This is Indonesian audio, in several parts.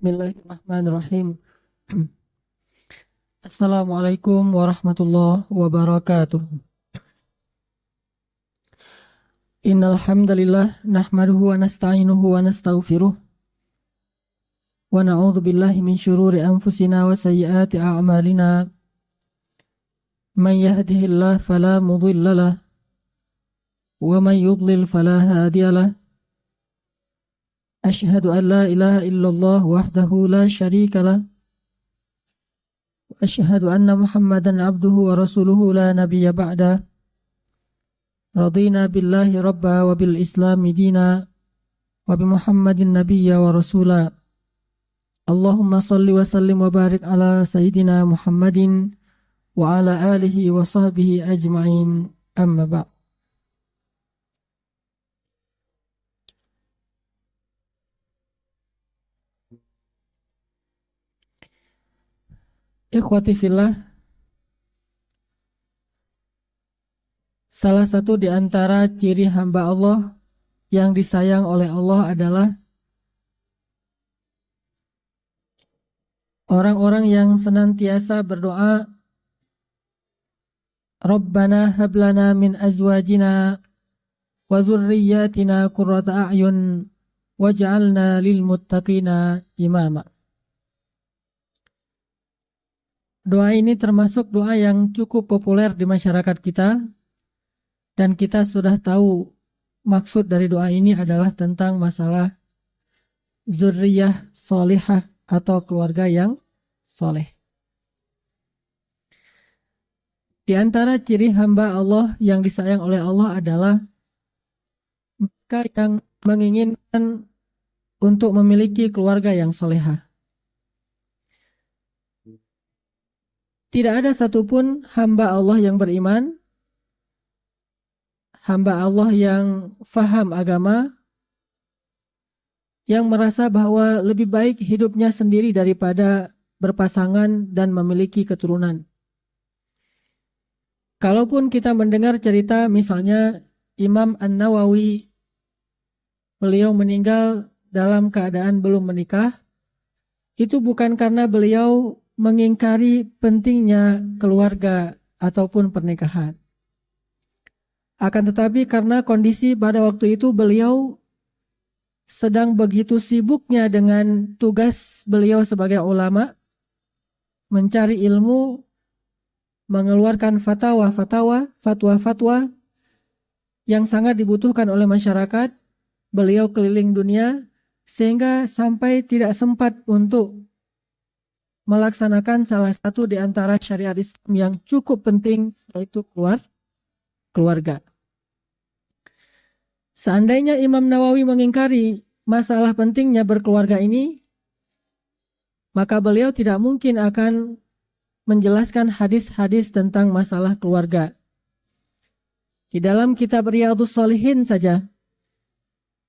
Bismillahirrahmanirrahim. Assalamualaikum warahmatullahi wabarakatuh. Innal hamdalillah nahmaduhu wa nasta'inuhu wa nastaghfiruh wa na'udzu billahi min shururi anfusina wa sayyiati a'malina. Man yahdihillahu fala mudilla lahu wa man yudlil fala hadiya lahu. Asyhadu an la ilaha illallah wahdahu la syarika lahu. Asyhadu anna Muhammadan abduhu wa rasuluhu la nabiyya ba'da. Radina billahi rabba wa bil islami dina wa bi Muhammadin nabiyya wa rasula. Allahumma salli wa sallim wa barik ala sayyidina Muhammadin wa ala alihi wa sahbihi ajma'in. Amma ba'd. Ikhwati fillah, salah satu di antara ciri hamba Allah yang disayang oleh Allah adalah orang-orang yang senantiasa berdoa, Rabbana hablana min azwajina wa dzurriyyatina qurrata a'yun waj'alna lil muttaqina imama. Doa ini termasuk doa yang cukup populer di masyarakat kita, dan kita sudah tahu maksud dari doa ini adalah tentang masalah zurriyah solihah atau keluarga yang soleh. Di antara ciri hamba Allah yang disayang oleh Allah adalah mereka yang menginginkan untuk memiliki keluarga yang solehah. Tidak ada satupun hamba Allah yang beriman, hamba Allah yang faham agama, yang merasa bahwa lebih baik hidupnya sendiri daripada berpasangan dan memiliki keturunan. Kalaupun kita mendengar cerita misalnya Imam An-Nawawi, beliau meninggal dalam keadaan belum menikah, itu bukan karena beliau mengingkari pentingnya keluarga ataupun pernikahan. Akan tetapi karena kondisi pada waktu itu beliau sedang begitu sibuknya dengan tugas beliau sebagai ulama, mencari ilmu, mengeluarkan fatwa-fatwa yang sangat dibutuhkan oleh masyarakat. Beliau keliling dunia sehingga sampai tidak sempat untuk melaksanakan salah satu di antara syariat Islam yang cukup penting, yaitu keluarga. Seandainya Imam Nawawi mengingkari masalah pentingnya berkeluarga ini, maka beliau tidak mungkin akan menjelaskan hadis-hadis tentang masalah keluarga. Di dalam kitab Riyadhus Shalihin saja,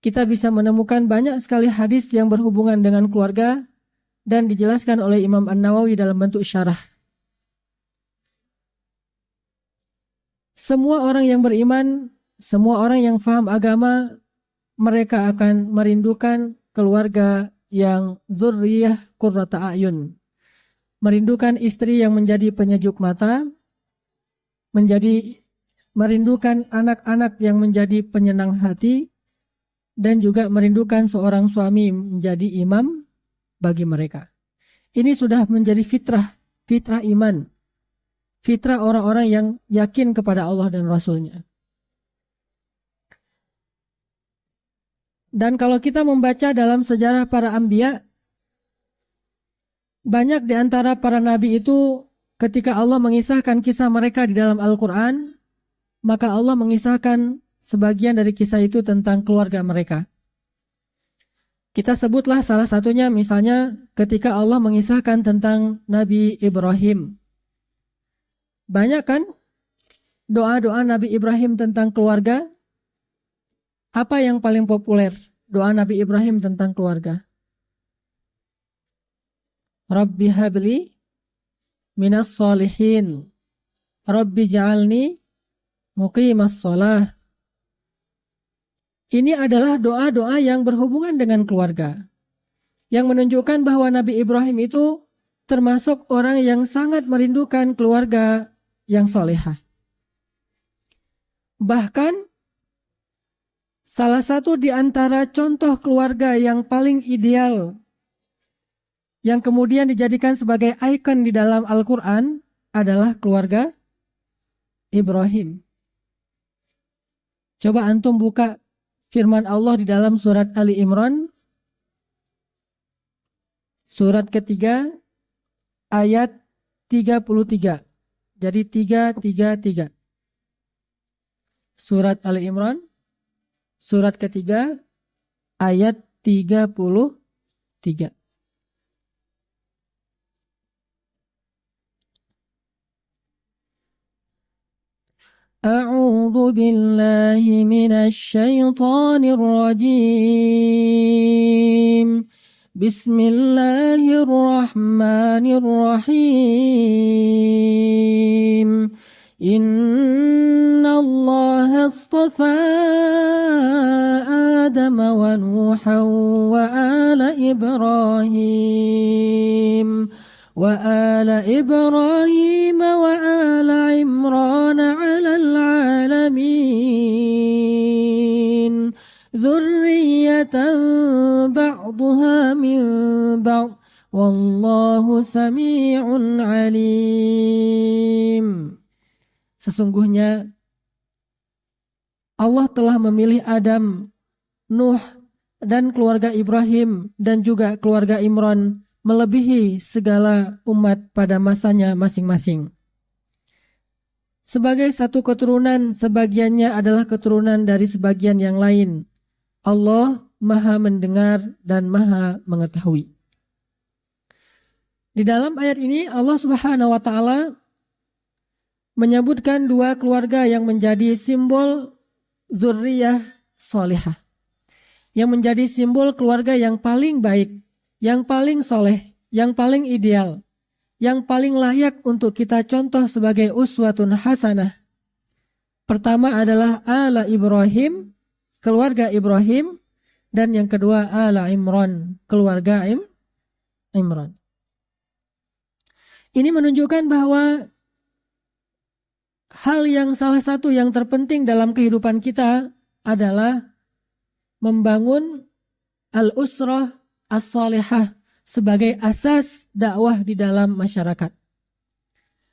kita bisa menemukan banyak sekali hadis yang berhubungan dengan keluarga dan dijelaskan oleh Imam An-Nawawi dalam bentuk syarah. Semua orang yang beriman, semua orang yang faham agama, mereka akan merindukan keluarga yang dzurriyah qurrata a'yun. Merindukan istri yang menjadi penyejuk mata, merindukan anak-anak yang menjadi penyenang hati, dan juga merindukan seorang suami menjadi imam bagi mereka. Ini sudah menjadi fitrah iman, fitrah orang-orang yang yakin kepada Allah dan Rasul-Nya. Dan kalau kita membaca dalam sejarah para anbiya, banyak di antara para nabi itu ketika Allah mengisahkan kisah mereka di dalam Al-Quran, maka Allah mengisahkan sebagian dari kisah itu tentang keluarga mereka. Kita sebutlah salah satunya misalnya ketika Allah mengisahkan tentang Nabi Ibrahim. Banyak kan doa-doa Nabi Ibrahim tentang keluarga? Apa yang paling populer doa Nabi Ibrahim tentang keluarga? Rabbi habli minas solihin. Rabbi ja'alni muqimas sholah. Ini adalah doa-doa yang berhubungan dengan keluarga. yang menunjukkan bahwa Nabi Ibrahim itu termasuk orang yang sangat merindukan keluarga yang solehah. Bahkan salah satu di antara contoh keluarga yang paling ideal yang kemudian dijadikan sebagai ikon di dalam Al-Quran adalah keluarga Ibrahim. Coba antum buka firman Allah di dalam surat Ali Imran, surat ketiga, ayat 33. Jadi 333. Surat Ali Imran, surat ketiga, ayat 33. A'udzu billahi minasy syaithanir rajim. Bismillahirrahmanirrahim. Inna Allah astafa Adam wa Nuhan wa ala Ibrahim وآل إبراهيم وآل عمران على العالمين ذرية بعضها من بعض والله سميع عليم. Sesungguhnya Allah telah memilih Adam, Nuh, dan keluarga Ibrahim dan juga keluarga Imran melebihi segala umat pada masanya masing-masing. Sebagai satu keturunan, sebagiannya adalah keturunan dari sebagian yang lain. Allah Maha mendengar dan Maha mengetahui. Di dalam ayat ini Allah Subhanahu wa taala menyebutkan dua keluarga yang menjadi simbol dzurriyyah salihah. Yang menjadi simbol keluarga yang paling baik, yang paling soleh, yang paling ideal, yang paling layak untuk kita contoh sebagai uswatun hasanah. Pertama adalah ala Ibrahim, keluarga Ibrahim, dan yang kedua ala Imran, keluarga Imran. Ini menunjukkan bahwa hal yang salah satu yang terpenting dalam kehidupan kita adalah membangun al-usrah as-salihah sebagai asas dakwah di dalam masyarakat.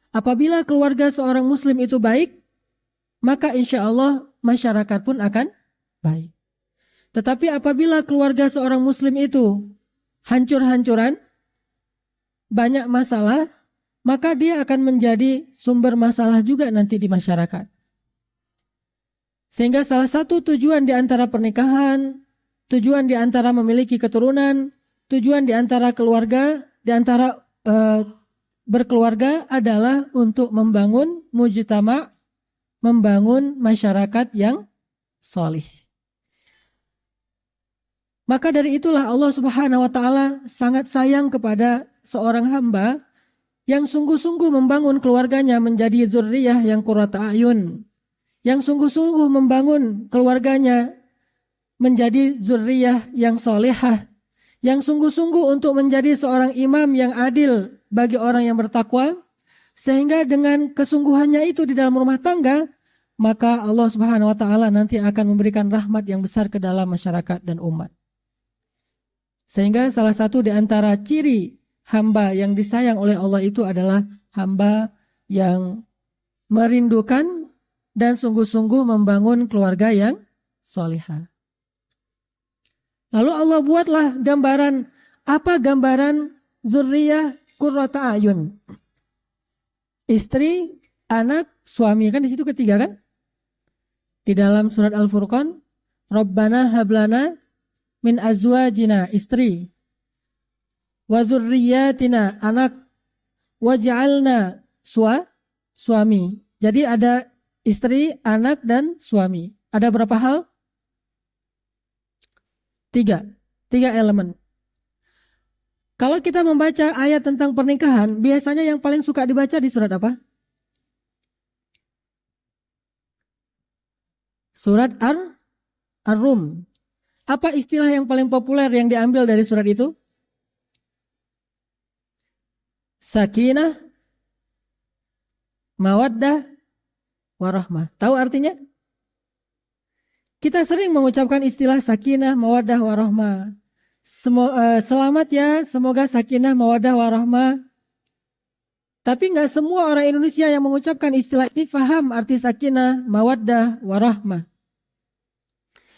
Apabila keluarga seorang muslim itu baik, maka insya Allah masyarakat pun akan baik. Tetapi apabila keluarga seorang muslim itu hancur-hancuran, banyak masalah, maka dia akan menjadi sumber masalah juga nanti di masyarakat. Sehingga salah satu tujuan di antara pernikahan, tujuan di antara memiliki keturunan, tujuan di antara keluarga, di antara berkeluarga adalah untuk membangun mujtama, membangun masyarakat yang solih. Maka dari itulah Allah Subhanahu wa taala sangat sayang kepada seorang hamba yang sungguh-sungguh membangun keluarganya menjadi dzurriyyah yang qurrata a'yun, yang sungguh-sungguh membangun keluarganya menjadi dzurriyyah yang solehah, yang sungguh-sungguh untuk menjadi seorang imam yang adil bagi orang yang bertakwa, sehingga dengan kesungguhannya itu di dalam rumah tangga, maka Allah Subhanahu wa taala nanti akan memberikan rahmat yang besar ke dalam masyarakat dan umat. Sehingga salah satu di antara ciri hamba yang disayang oleh Allah itu adalah hamba yang merindukan dan sungguh-sungguh membangun keluarga yang solihah. Lalu Allah buatlah gambaran, apa gambaran dzurriyyah qurrata a'yun? Istri, anak, suami, kan di situ ketiga kan? Di dalam surat Al-Furqan, Rabbana hablana min azwajina, istri, wa dzurriyyatina, anak, waj'alna, suami. Jadi ada istri, anak, dan suami. Ada berapa hal? Tiga elemen. Kalau kita membaca ayat tentang pernikahan, biasanya yang paling suka dibaca di surat apa? Surat Ar-Rum. Apa istilah yang paling populer yang diambil dari surat itu? sakinah, mawaddah, warahmah. Tahu artinya? Kita sering mengucapkan istilah sakinah, mawaddah, warahmah. Selamat ya, semoga sakinah, mawaddah, warahmah. Tapi nggak semua orang Indonesia yang mengucapkan istilah ini faham arti sakinah, mawaddah, warahmah.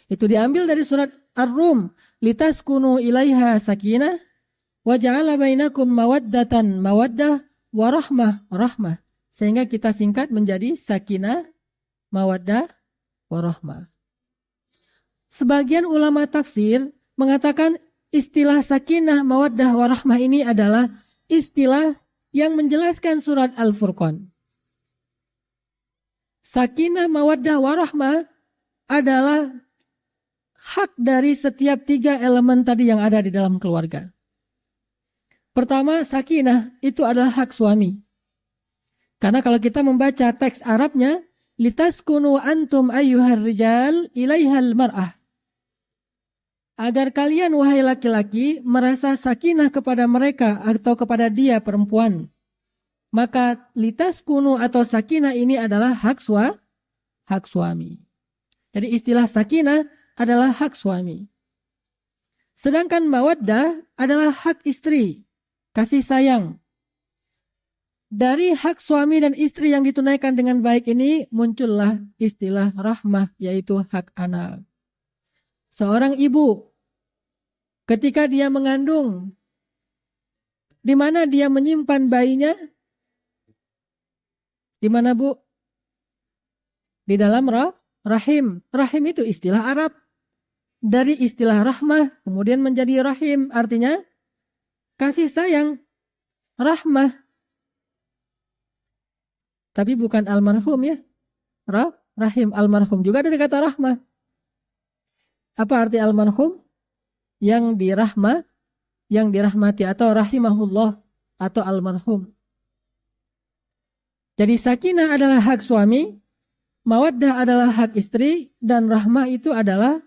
Itu diambil dari surat Ar-Rum. Litaskunu ilaiha sakinah, wa ja'ala bainakum mawaddatan, mawaddah, warahmah, rahmah. Sehingga kita singkat menjadi sakinah, mawaddah, warahmah. Sebagian ulama tafsir mengatakan istilah sakinah, mawaddah, warahmah ini adalah istilah yang menjelaskan surat Al-Furqan. Sakinah, mawaddah, warahmah adalah hak dari setiap 3 elemen tadi yang ada di dalam keluarga. Pertama, sakinah itu adalah hak suami. Karena kalau kita membaca teks Arabnya, litaskunu antum ayyuhar rijal ilaihal mar'ah. Agar kalian wahai laki-laki merasa sakinah kepada mereka atau kepada dia perempuan. Maka litaskunu atau sakinah ini adalah hak suami. Jadi istilah sakinah adalah hak suami. Sedangkan mawaddah adalah hak istri, kasih sayang. Dari hak suami dan istri yang ditunaikan dengan baik ini muncullah istilah rahmah, yaitu hak anak. Seorang ibu ketika dia mengandung, di mana dia menyimpan bayinya? Di mana, Bu? Di dalam rahim. Rahim itu istilah Arab. Dari istilah rahmah kemudian menjadi rahim, artinya kasih sayang, rahmah. Tapi bukan almarhum ya. Rahim, almarhum juga dari kata rahmah. Apa arti almarhum? Yang dirahmati atau rahimahullah atau almarhum. Jadi sakinah adalah hak suami, mawaddah adalah hak istri, dan rahmah itu adalah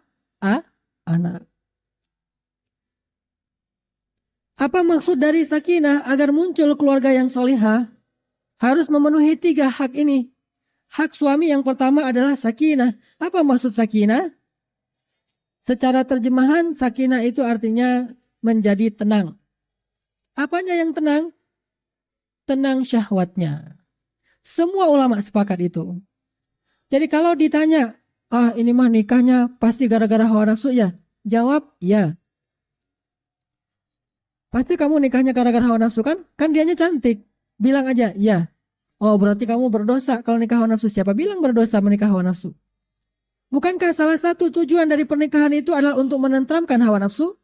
anak. Apa maksud dari sakinah? Agar muncul keluarga yang solihah, harus memenuhi 3 hak ini. Hak suami yang pertama adalah sakinah. Apa maksud sakinah? Secara terjemahan, sakinah itu artinya menjadi tenang. Apanya yang tenang? Tenang syahwatnya. Semua ulama sepakat itu. Jadi kalau ditanya, ini mah nikahnya pasti gara-gara hawa nafsu ya? Jawab, ya. Pasti kamu nikahnya gara-gara hawa nafsu kan? Kan dianya cantik. Bilang aja, ya. Oh, berarti kamu berdosa kalau nikah hawa nafsu. Siapa bilang berdosa menikah hawa nafsu? Bukankah salah satu tujuan dari pernikahan itu adalah untuk menenteramkan hawa nafsu?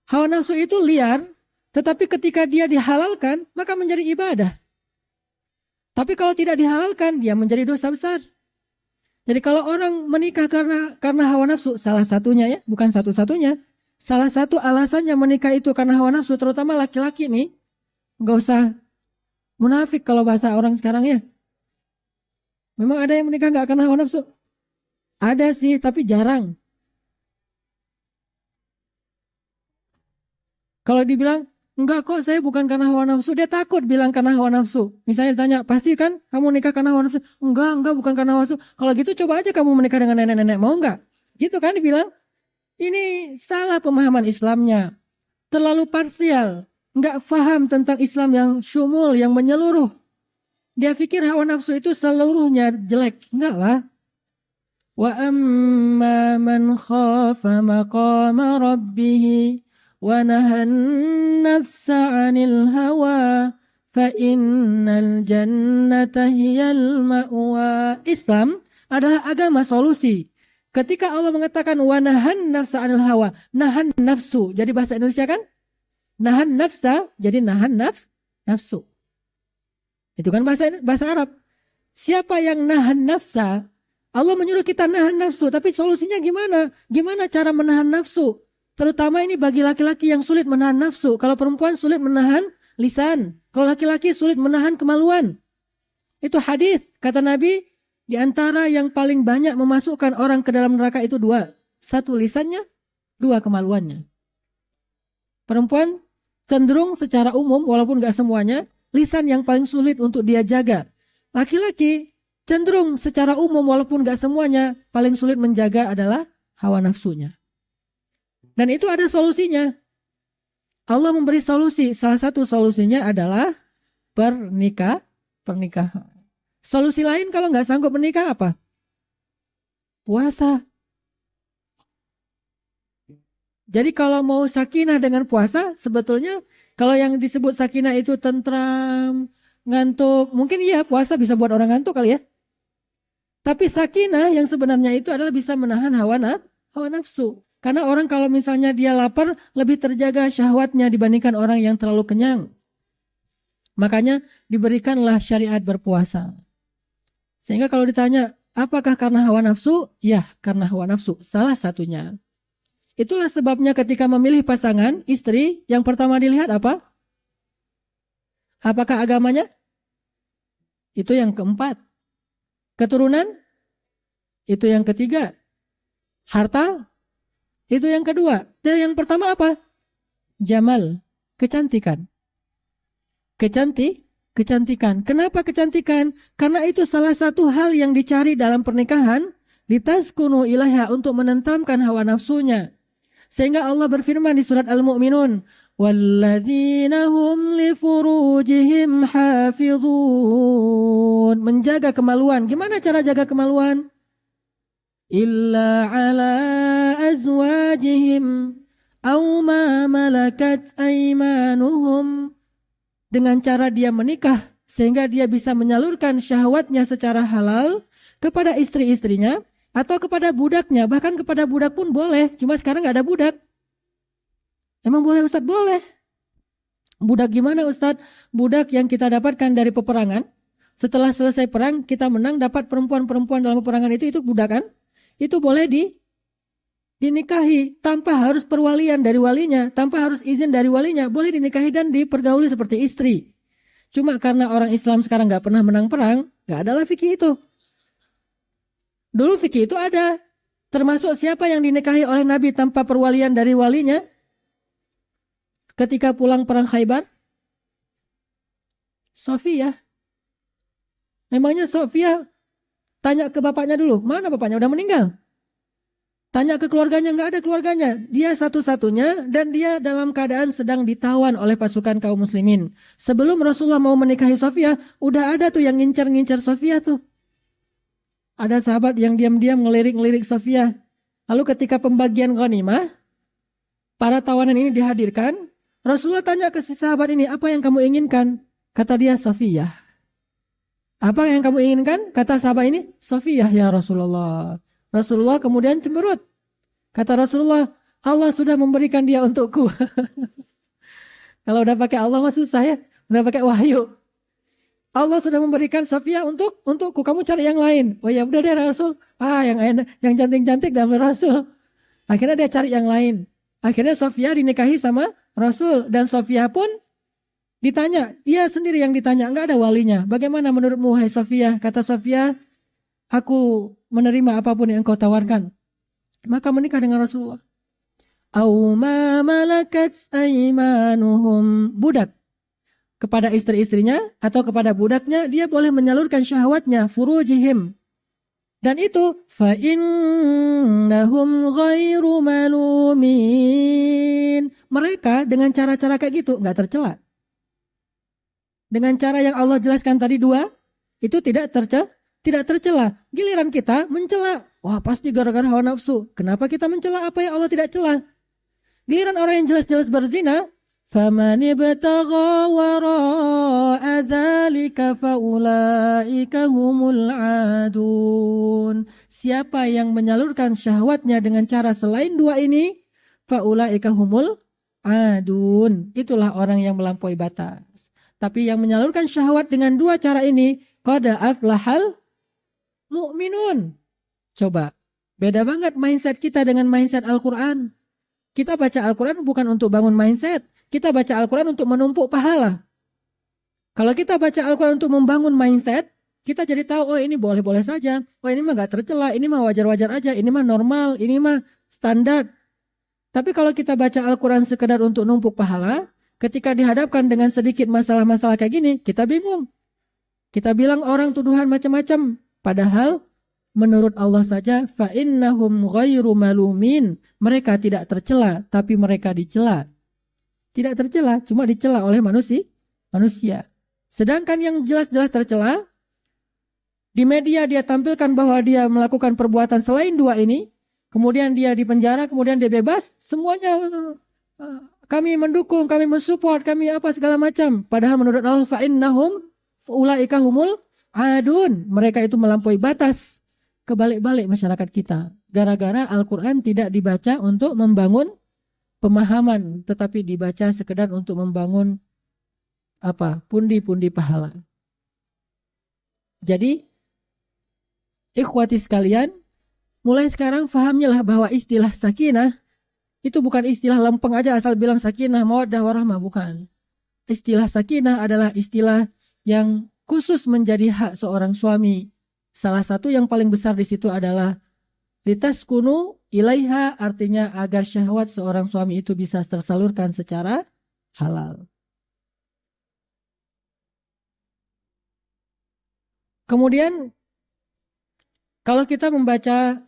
Hawa nafsu itu liar, tetapi ketika dia dihalalkan, maka menjadi ibadah. Tapi kalau tidak dihalalkan, dia menjadi dosa besar. Jadi kalau orang menikah karena hawa nafsu, salah satunya ya, bukan satu-satunya. Salah satu alasannya menikah itu karena hawa nafsu, terutama laki-laki nih. Nggak usah munafik kalau bahasa orang sekarang ya. Memang ada yang menikah nggak karena hawa nafsu? Ada sih, tapi jarang. Kalau dibilang, enggak kok saya bukan karena hawa nafsu, dia takut bilang karena hawa nafsu. Misalnya ditanya, pasti kan kamu nikah karena hawa nafsu? Enggak bukan karena hawa nafsu. Kalau gitu coba aja kamu menikah dengan nenek-nenek, mau enggak? Gitu kan dibilang. Ini salah pemahaman Islamnya. Terlalu parsial. Enggak paham tentang Islam yang syumul, yang menyeluruh. Dia pikir hawa nafsu itu seluruhnya jelek. Enggak lah. Wa amma man khafa maqama rabbih wa nahan nafsa 'anil hawa fa innal jannata hiyal ma'wa. Islam adalah agama solusi. Ketika Allah mengatakan wa nahan nafsa 'anil hawa, nahan nafsu. Jadi bahasa Indonesia kan? Nahan nafsa, jadi nahan nafsu. Itu kan bahasa Arab. Siapa yang nahan nafsa? Allah menyuruh kita nahan nafsu, tapi solusinya gimana? Gimana cara menahan nafsu? Terutama ini bagi laki-laki yang sulit menahan nafsu. Kalau perempuan sulit menahan lisan. Kalau laki-laki sulit menahan kemaluan. Itu hadis, kata Nabi, di antara yang paling banyak memasukkan orang ke dalam neraka itu 2. 1 lisannya, 2 kemaluannya. Perempuan cenderung secara umum, walaupun gak semuanya, lisan yang paling sulit untuk dia jaga. Laki-laki cenderung secara umum, walaupun gak semuanya, paling sulit menjaga adalah hawa nafsunya. Dan itu ada solusinya. Allah memberi solusi. Salah satu solusinya adalah pernikahan. Solusi lain kalau nggak sanggup menikah apa? Puasa. Jadi kalau mau sakinah dengan puasa, sebetulnya kalau yang disebut sakinah itu tentram, ngantuk, mungkin iya puasa bisa buat orang ngantuk kali ya. Tapi sakinah yang sebenarnya itu adalah bisa menahan hawa nafsu. Karena orang kalau misalnya dia lapar, lebih terjaga syahwatnya dibandingkan orang yang terlalu kenyang. Makanya diberikanlah syariat berpuasa. Sehingga kalau ditanya, apakah karena hawa nafsu? Ya, karena hawa nafsu. Salah satunya. Itulah sebabnya ketika memilih pasangan, istri, yang pertama dilihat apa? Apakah agamanya? Itu yang keempat. Keturunan? Itu yang ketiga. Harta? Itu yang kedua. Dan yang pertama apa? Jamal, kecantikan. Kecantikan. Kenapa kecantikan? Karena itu salah satu hal yang dicari dalam pernikahan, litaskunu ilaiha, untuk menenteramkan hawa nafsunya. Sehingga Allah berfirman di surat Al-Mu'minun, walladzina hum li furujihim hafizun. Menjaga kemaluan. Gimana cara jaga kemaluan? Illa ala azwajihim aw ma malakat aymanuhum. Dengan cara dia menikah sehingga dia bisa menyalurkan syahwatnya secara halal kepada istri-istrinya atau kepada budaknya. Bahkan kepada budak pun boleh. Cuma sekarang gak ada budak. Emang boleh Ustadz? Boleh. Budak gimana Ustadz? Budak yang kita dapatkan dari peperangan. Setelah selesai perang kita menang, dapat perempuan-perempuan dalam peperangan itu budak kan? Itu boleh dinikahi tanpa harus perwalian dari walinya, tanpa harus izin dari walinya. Boleh dinikahi dan dipergauli seperti istri. Cuma karena orang Islam sekarang gak pernah menang perang, gak adalah fikih itu. Dulu fikih itu ada. Termasuk siapa yang dinikahi oleh Nabi tanpa perwalian dari walinya ketika pulang perang Khaybar? Sofia. Memangnya Sofia tanya ke bapaknya dulu, mana bapaknya? Udah meninggal. Tanya ke keluarganya, nggak ada keluarganya. Dia satu-satunya dan dia dalam keadaan sedang ditawan oleh pasukan kaum muslimin. Sebelum Rasulullah mau menikahi Sofia, udah ada tuh yang ngincer-ngincer Sofia tuh. Ada sahabat yang diam-diam ngelirik-ngelirik Sofia. Lalu ketika pembagian ghanimah, para tawanan ini dihadirkan. Rasulullah tanya ke si sahabat ini, apa yang kamu inginkan? Kata dia, Sofia. Apa yang kamu inginkan? Kata sahabat ini, Sofia ya Rasulullah. Rasulullah kemudian cemberut. Kata Rasulullah, Allah sudah memberikan dia untukku. Kalau udah pakai Allah mah susah ya. Udah pakai wahyu. Allah sudah memberikan Sofia untukku. Kamu cari yang lain. Oh ya udah deh Rasul. Yang enak, yang cantik-cantik dan Rasul. Akhirnya dia cari yang lain. Akhirnya Sofia dinikahi sama Rasul. Dan Sofia pun ditanya. Dia sendiri yang ditanya. Enggak ada walinya. Bagaimana menurutmu hai Sofia? Kata Sofia, aku menerima apapun yang engkau tawarkan. Maka menikah dengan Rasulullah. Au ma malakat aymanuhum. Budak. Kepada istri-istrinya atau kepada budaknya, dia boleh menyalurkan syahwatnya, furujihim. Dan itu, fa innahum ghairu malumin. Mereka dengan cara-cara kayak gitu, nggak tercela. Dengan cara yang Allah jelaskan tadi dua, itu tidak tercela. Giliran kita mencela. Wah pasti gara-gara hawa nafsu. Kenapa kita mencela apa yang Allah tidak cela? Giliran orang yang jelas-jelas berzina, فَمَنِ ابْتَغَى وَرَاءَ ذَلِكَ فَأُولَئِكَ هُمُ الْعَادُونَ. Siapa yang menyalurkan syahwatnya dengan cara selain dua ini, فَأُولَئِكَ هُمُ الْعَادُونَ. Itulah orang yang melampaui batas. Tapi yang menyalurkan syahwat dengan dua cara ini, قَدْ أَفْلَحَ الْمُؤْمِنُونَ. Coba, beda banget mindset kita dengan mindset Al-Quran. Kita baca Al-Quran bukan untuk bangun mindset. Kita baca Al-Quran untuk menumpuk pahala. Kalau kita baca Al-Quran untuk membangun mindset, kita jadi tahu, oh ini boleh-boleh saja. Oh ini mah gak tercela, ini mah wajar-wajar aja, ini mah normal, ini mah standar. Tapi kalau kita baca Al-Quran sekedar untuk numpuk pahala, ketika dihadapkan dengan sedikit masalah-masalah kayak gini, kita bingung. Kita bilang orang tuduhan macam-macam. Padahal menurut Allah saja, fa'innahum ghairu malumin. Mereka tidak tercela, tapi mereka dicela. Tidak tercela, cuma dicela oleh manusia. Sedangkan yang jelas-jelas tercela, di media dia tampilkan bahwa dia melakukan perbuatan selain dua ini, kemudian dia dipenjara, kemudian dia bebas, semuanya kami mendukung, kami mensupport, kami apa segala macam. Padahal menurut Allah, fa'innahum ulaika humul adun. Mereka itu melampaui batas. Kebalik-balik masyarakat kita. Gara-gara Al-Quran tidak dibaca untuk membangun pemahaman, tetapi dibaca sekedar untuk membangun pundi-pundi pahala. Jadi, ikhwati sekalian, mulai sekarang fahamnyalah bahwa istilah sakinah itu bukan istilah lempeng aja asal bilang sakinah, mawaddah, warahmah, bukan. Istilah sakinah adalah istilah yang khusus menjadi hak seorang suami. Salah satu yang paling besar di situ adalah litaskunu ilaiha, artinya agar syahwat seorang suami itu bisa tersalurkan secara halal. Kemudian kalau kita membaca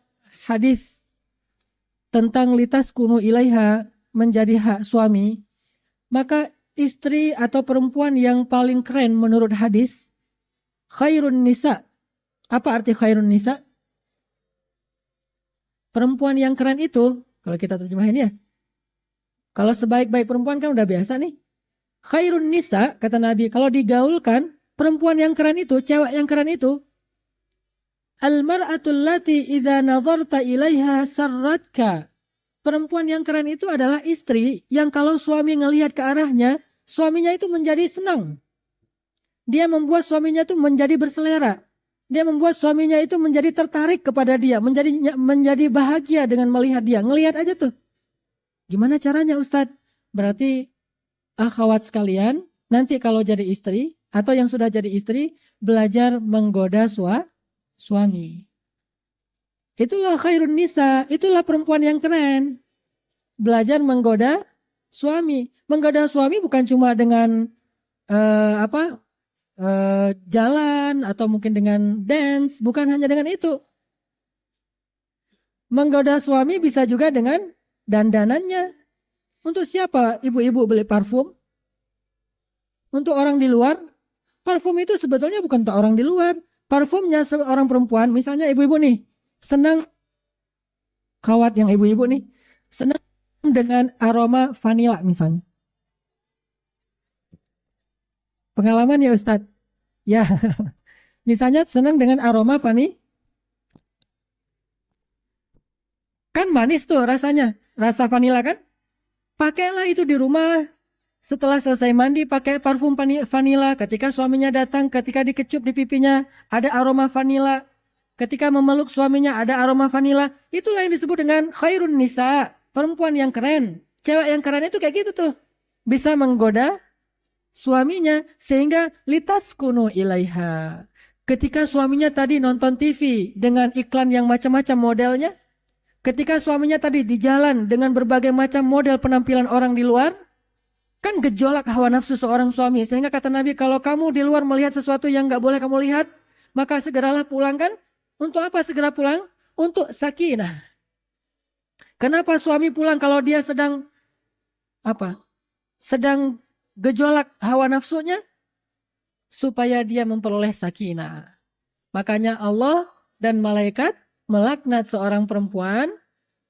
hadis tentang litaskunu ilaiha menjadi hak suami, maka istri atau perempuan yang paling keren menurut hadis, khairun nisa. Apa arti khairun nisa? Perempuan yang keren itu, kalau kita terjemahin ya, kalau sebaik-baik perempuan kan udah biasa nih. Khairun nisa, kata Nabi, kalau digaulkan, perempuan yang keren itu, cewek yang keren itu, al-mar'atul lati idza nazarta ilaiha sarratka. Perempuan yang keren itu adalah istri yang kalau suami ngelihat ke arahnya, suaminya itu menjadi senang. Dia membuat suaminya itu menjadi berselera. Dia membuat suaminya itu menjadi tertarik kepada dia, menjadi bahagia dengan melihat dia. Ngelihat aja tuh. Gimana caranya Ustadz? Berarti akhwat sekalian, nanti kalau jadi istri atau yang sudah jadi istri, belajar menggoda suami. Itulah khairun nisa, itulah perempuan yang keren. Belajar menggoda suami. Menggoda suami bukan cuma dengan jalan atau mungkin dengan dance, bukan hanya dengan itu. Menggoda suami bisa juga dengan dandanannya. Untuk siapa ibu-ibu beli parfum? Untuk orang di luar, parfum itu sebetulnya bukan untuk orang di luar. Parfumnya seorang perempuan, misalnya ibu-ibu nih, senang, kawat yang ibu-ibu nih, senang dengan aroma vanila misalnya. Pengalaman ya Ustadz? Ya, misalnya senang dengan aroma vanila. Kan manis tuh rasanya, rasa vanila kan? Pakailah itu di rumah. Setelah selesai mandi pakai parfum vanila. Ketika suaminya datang, ketika dikecup di pipinya ada aroma vanila. Ketika memeluk suaminya ada aroma vanila. Itulah yang disebut dengan khairun nisa. Perempuan yang keren. Cewek yang keren itu kayak gitu tuh. Bisa menggoda suaminya sehingga litaskunu ilaiha. Ketika suaminya tadi nonton TV dengan iklan yang macam-macam modelnya. Ketika suaminya tadi di jalan dengan berbagai macam model penampilan orang di luar. Kan gejolak hawa nafsu seorang suami. Sehingga kata Nabi, kalau kamu di luar melihat sesuatu yang gak boleh kamu lihat, maka segeralah pulang kan? Untuk apa segera pulang? Untuk sakinah. Kenapa suami pulang kalau dia sedang sedang gejolak hawa nafsunya? Supaya dia memperoleh sakinah. Makanya Allah dan malaikat melaknat seorang perempuan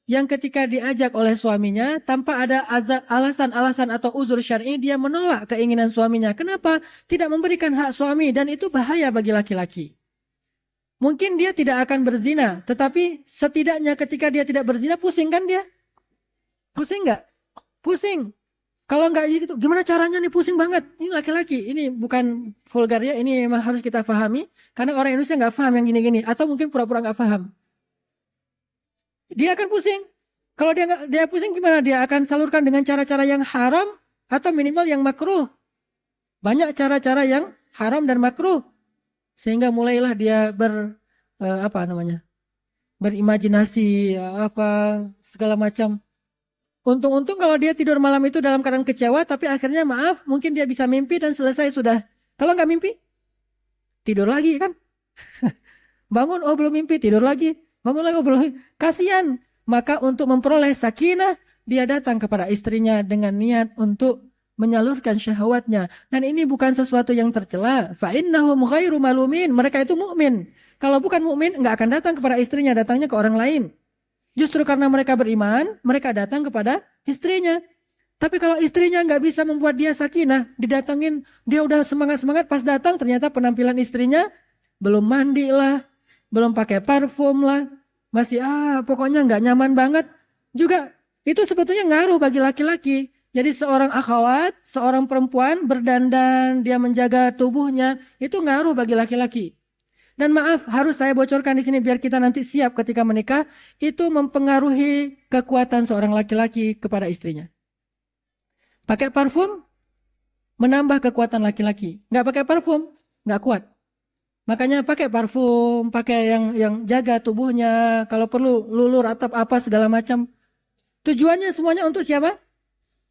yang ketika diajak oleh suaminya tanpa ada alasan-alasan atau uzur syar'i dia menolak keinginan suaminya. Kenapa? Tidak memberikan hak suami dan itu bahaya bagi laki-laki. Mungkin dia tidak akan berzina, tetapi setidaknya ketika dia tidak berzina pusing kan dia? Pusing nggak? Pusing. Kalau nggak gitu, gimana caranya nih pusing banget? Ini laki-laki, ini bukan vulgar ya, ini memang harus kita pahami. Karena orang Indonesia nggak paham yang gini-gini, atau mungkin pura-pura nggak paham. Dia akan pusing. Kalau dia pusing gimana? Dia akan salurkan dengan cara-cara yang haram atau minimal yang makruh. Banyak cara-cara yang haram dan makruh. Sehingga mulailah dia berimajinasi segala macam. Untung-untung kalau dia tidur malam itu dalam keadaan kecewa, tapi akhirnya maaf, mungkin dia bisa mimpi dan selesai sudah. Kalau nggak mimpi, tidur lagi kan? Bangun, oh belum mimpi, tidur lagi. Bangun lagi, oh belum mimpi. Kasihan. Maka untuk memperoleh sakinah, dia datang kepada istrinya dengan niat untuk menyalurkan syahwatnya. Dan ini bukan sesuatu yang tercela. Fa'innahum ghairu malumin. Mereka itu mukmin. Kalau bukan mukmin, nggak akan datang kepada istrinya, datangnya ke orang lain. Justru karena mereka beriman, mereka datang kepada istrinya. Tapi kalau istrinya nggak bisa membuat dia sakinah, didatengin, dia udah semangat-semangat, pas datang ternyata penampilan istrinya belum mandi lah, belum pakai parfum lah, masih pokoknya nggak nyaman banget. Juga itu sebetulnya ngaruh bagi laki-laki. Jadi seorang akhwat, seorang perempuan berdandan, dia menjaga tubuhnya, itu ngaruh bagi laki-laki. Dan maaf, harus saya bocorkan di sini biar kita nanti siap ketika menikah, itu mempengaruhi kekuatan seorang laki-laki kepada istrinya. Pakai parfum menambah kekuatan laki-laki. Nggak pakai parfum, nggak kuat. Makanya pakai parfum, pakai yang jaga tubuhnya, kalau perlu lulur atap apa segala macam. Tujuannya semuanya untuk siapa?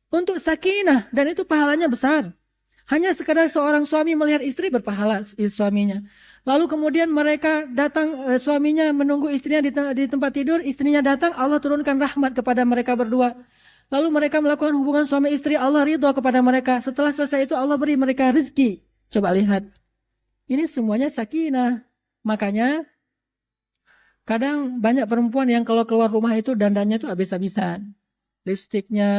Untuk sakinah, dan itu pahalanya besar. Hanya sekadar seorang suami melihat istri berpahala suaminya. Lalu kemudian mereka datang, suaminya menunggu istrinya di tempat tidur, istrinya datang, Allah turunkan rahmat kepada mereka berdua. Lalu mereka melakukan hubungan suami istri, Allah ridho kepada mereka. Setelah selesai itu Allah beri mereka rezeki. Coba lihat. Ini semuanya sakinah. Makanya kadang banyak perempuan yang kalau keluar rumah itu dandannya itu habis-habisan. Lipstiknya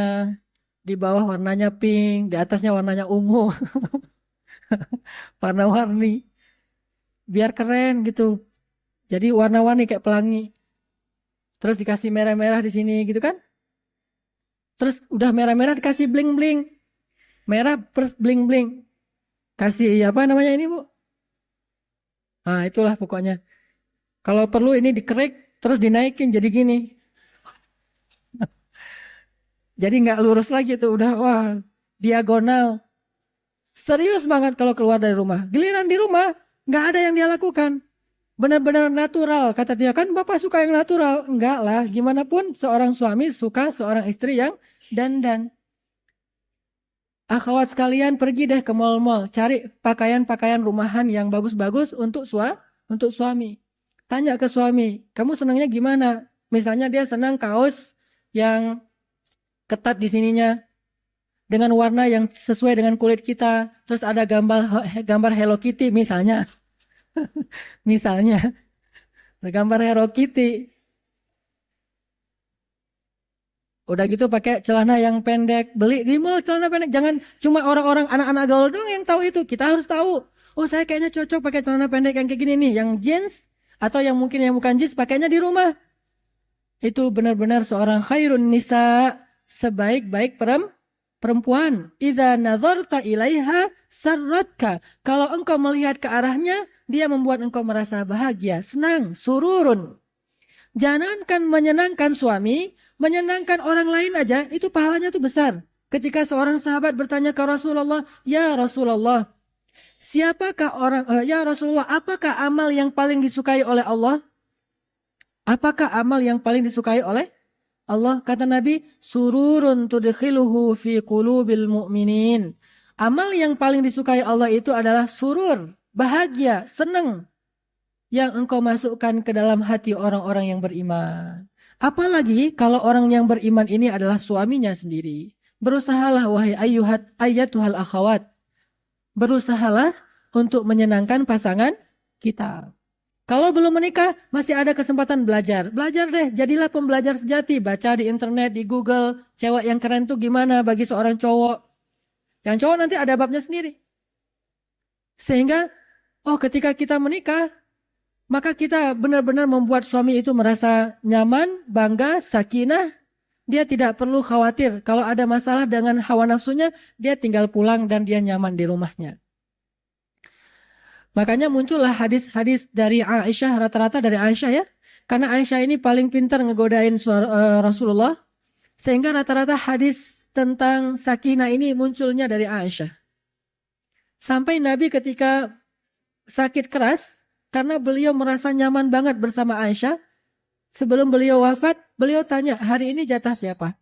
di bawah warnanya pink, di atasnya warnanya ungu. Warna-warni. Biar keren gitu. Jadi warna-warni kayak pelangi. Terus dikasih merah-merah di sini gitu kan. Terus udah merah-merah dikasih bling-bling. Merah plus bling-bling. Kasih apa namanya ini, Bu? Nah, itulah pokoknya. Kalau perlu ini dikerek, terus dinaikin jadi gini. Jadi nggak lurus lagi tuh, udah wah diagonal. Serius banget kalau keluar dari rumah. Giliran di rumah, nggak ada yang dia lakukan. Benar-benar natural. Kata dia, kan Bapak suka yang natural. Enggak lah, gimana pun seorang suami suka seorang istri yang dandan. Akhwat sekalian pergi deh ke mall-mall. Cari pakaian-pakaian rumahan yang bagus-bagus untuk suami. Tanya ke suami, kamu senangnya gimana? Misalnya dia senang kaos yang ketat di sininya. Dengan warna yang sesuai dengan kulit kita. Terus ada gambar Hello Kitty misalnya. Misalnya. Gambar Hello Kitty. Udah gitu pakai celana yang pendek. Beli di mall celana pendek. Jangan cuma orang-orang anak-anak gaul doang yang tahu itu. Kita harus tahu. Oh saya kayaknya cocok pakai celana pendek yang kayak gini nih. Yang jeans. Atau yang mungkin yang bukan jeans. Pakainya di rumah. Itu benar-benar seorang khairun nisa. Sebaik-baik perempuan. Idza nazarta ilaiha sarratka. Kalau engkau melihat ke arahnya. Dia membuat engkau merasa bahagia. Senang. Sururun. Jangankan menyenangkan suami, menyenangkan orang lain aja, itu pahalanya tuh besar. Ketika seorang sahabat bertanya ke Rasulullah, ya Rasulullah, ya Rasulullah, apakah amal yang paling disukai oleh Allah? Apakah amal yang paling disukai oleh Allah? Kata Nabi, sururun tudkhiluhu fi qulubil mu'minin. Amal yang paling disukai Allah itu adalah surur, bahagia, senang. Yang engkau masukkan ke dalam hati orang-orang yang beriman. Apalagi kalau orang yang beriman ini adalah suaminya sendiri. Berusahalah wahai ayyatuhal akhawat. Berusahalah untuk menyenangkan pasangan kita. Kalau belum menikah, masih ada kesempatan belajar. Belajar deh, jadilah pembelajar sejati. Baca di internet, di Google, cewek yang keren tuh gimana bagi seorang cowok. Yang cowok nanti ada babnya sendiri. Sehingga, ketika kita menikah, maka kita benar-benar membuat suami itu merasa nyaman, bangga, sakinah. Dia tidak perlu khawatir. Kalau ada masalah dengan hawa nafsunya, dia tinggal pulang dan dia nyaman di rumahnya. Makanya muncullah hadis-hadis dari Aisyah, rata-rata dari Aisyah ya. Karena Aisyah ini paling pintar ngegodain Rasulullah. Sehingga rata-rata hadis tentang sakinah ini munculnya dari Aisyah. Sampai Nabi ketika sakit keras, karena beliau merasa nyaman banget bersama Aisyah. Sebelum beliau wafat, beliau tanya, hari ini jatah siapa?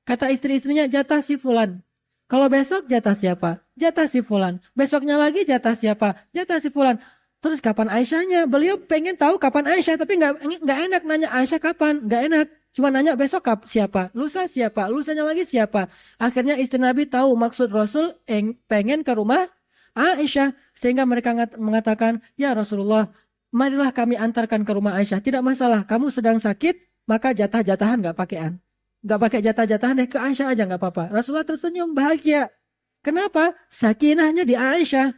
Kata istri-istrinya, jatah si fulan. Kalau besok jatah siapa? Jatah si fulan. Besoknya lagi jatah siapa? Jatah si fulan. Terus kapan Aisyahnya? Beliau pengen tahu kapan Aisyah, tapi nggak enak nanya Aisyah kapan, nggak enak. Cuma nanya besok siapa, lusa siapa, lusanya lagi siapa. Akhirnya istri Nabi tahu maksud Rasul pengen ke rumah Aisyah, sehingga mereka mengatakan, ya Rasulullah, marilah kami antarkan ke rumah Aisyah. Tidak masalah, kamu sedang sakit, maka jatah-jatahan nggak pakaian. Nggak pakai jatah-jatahan deh, ke Aisyah aja nggak apa-apa. Rasulullah tersenyum bahagia. Kenapa? Sakinahnya di Aisyah.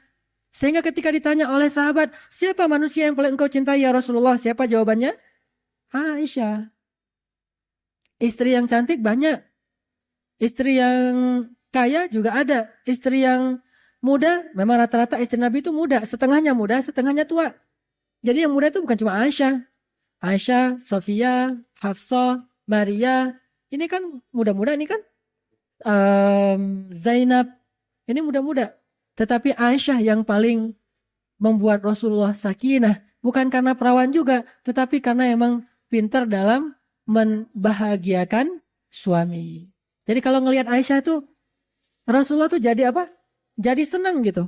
Sehingga ketika ditanya oleh sahabat, siapa manusia yang paling engkau cintai ya Rasulullah? Siapa jawabannya? Aisyah. Istri yang cantik banyak. Istri yang kaya juga ada. Istri yang muda, memang rata-rata istri Nabi itu muda. Setengahnya muda, setengahnya tua. Jadi yang muda itu bukan cuma Aisyah. Aisyah, Sofia, Hafsah, Maria. Ini kan muda-muda, ini kan Zainab. Ini muda-muda. Tetapi Aisyah yang paling membuat Rasulullah sakinah. Bukan karena perawan juga, tetapi karena emang pintar dalam membahagiakan suami. Jadi kalau ngelihat Aisyah tuh, Rasulullah tuh jadi apa? Jadi senang gitu.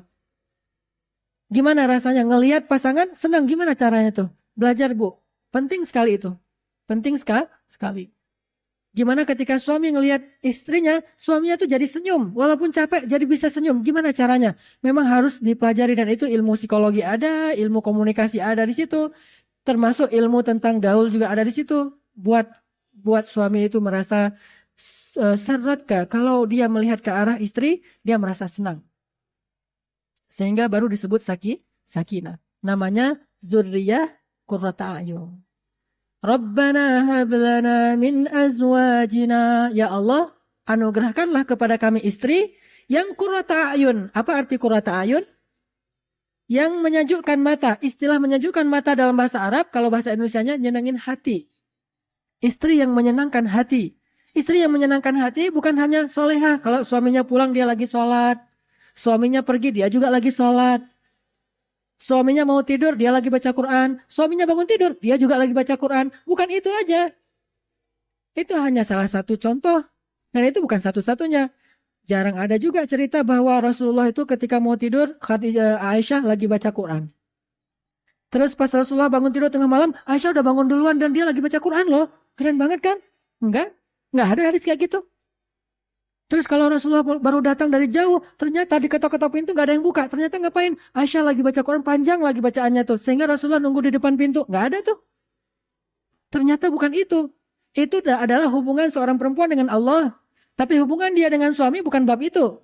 Gimana rasanya ngelihat pasangan senang? Gimana caranya tuh? Belajar Bu. Penting sekali itu. Penting sekali. Gimana ketika suami ngelihat istrinya, suaminya tuh jadi senyum. Walaupun capek jadi bisa senyum. Gimana caranya? Memang harus dipelajari, dan itu ilmu psikologi ada, ilmu komunikasi ada di situ. Termasuk ilmu tentang gaul juga ada di situ. Buat suami itu merasa seret kalau dia melihat ke arah istri, dia merasa senang. Sehingga baru disebut sakinah. Namanya dzurriyyah qurrata a'yun. Rabbana hablana min azwajina. Ya Allah, anugerahkanlah kepada kami istri yang qurrata a'yun. Apa arti qurrata a'yun? Yang menyejukkan mata. Istilah menyejukkan mata dalam bahasa Arab, kalau bahasa Indonesianya nyenengin hati. Istri yang menyenangkan hati. Istri yang menyenangkan hati bukan hanya solehah. Kalau suaminya pulang dia lagi sholat. Suaminya pergi dia juga lagi sholat. Suaminya mau tidur, dia lagi baca Quran. Suaminya bangun tidur, dia juga lagi baca Quran. Bukan itu aja. Itu hanya salah satu contoh. Dan itu bukan satu-satunya. Jarang ada juga cerita bahwa Rasulullah itu ketika mau tidur, Aisyah lagi baca Quran. Terus pas Rasulullah bangun tidur tengah malam, Aisyah udah bangun duluan dan dia lagi baca Quran loh. Keren banget kan? Enggak ada hadis kayak gitu. Terus kalau Rasulullah baru datang dari jauh, ternyata di ketok-ketok pintu gak ada yang buka. Ternyata ngapain? Aisyah lagi baca Quran, panjang lagi bacaannya tuh. Sehingga Rasulullah nunggu di depan pintu. Gak ada tuh. Ternyata bukan itu. Itu adalah hubungan seorang perempuan dengan Allah. Tapi hubungan dia dengan suami bukan bab itu.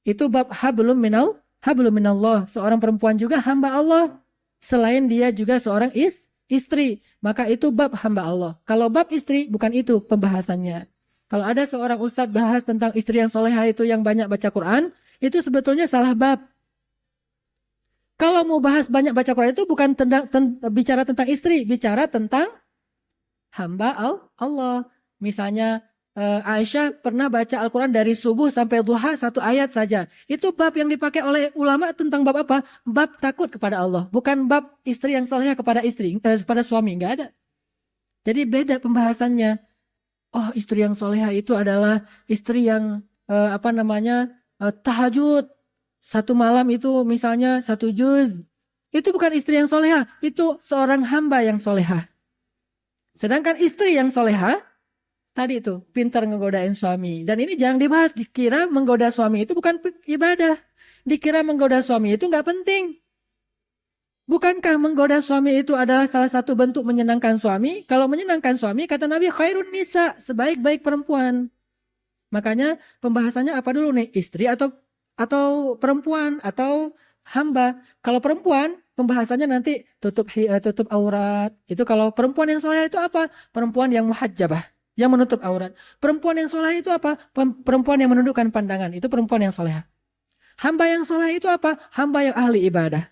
Itu bab hablum minallah. Seorang perempuan juga hamba Allah. Selain dia juga seorang istri. Maka itu bab hamba Allah. Kalau bab istri, bukan itu pembahasannya. Kalau ada seorang ustadz bahas tentang istri yang solehah itu yang banyak baca Quran, itu sebetulnya salah bab. Kalau mau bahas banyak baca Quran itu bukan bicara tentang istri, bicara tentang hamba Allah. Misalnya Aisyah pernah baca Al-Quran dari subuh sampai duha 1 ayat saja. Itu bab yang dipakai oleh ulama tentang bab apa? Bab takut kepada Allah. Bukan bab istri yang solehah kepada kepada suami. Nggak ada. Jadi beda pembahasannya. Oh, istri yang solehah itu adalah istri yang tahajud. 1 malam itu misalnya 1 juz. Itu bukan istri yang solehah. Itu seorang hamba yang solehah. Sedangkan istri yang solehah, tadi itu, pintar ngegodain suami. Dan ini jangan dibahas. Dikira menggoda suami itu bukan ibadah. Dikira menggoda suami itu nggak penting. Bukankah menggoda suami itu adalah salah satu bentuk menyenangkan suami? Kalau menyenangkan suami, kata Nabi, khairun nisa, sebaik-baik perempuan. Makanya pembahasannya apa dulu nih? Istri atau perempuan atau hamba. Kalau perempuan, pembahasannya nanti tutup aurat. Itu kalau perempuan yang soleh itu apa? Perempuan yang muhajjabah, yang menutup aurat. Perempuan yang soleh itu apa? Perempuan yang menundukkan pandangan. Itu perempuan yang soleh. Hamba yang soleh itu apa? Hamba yang ahli ibadah.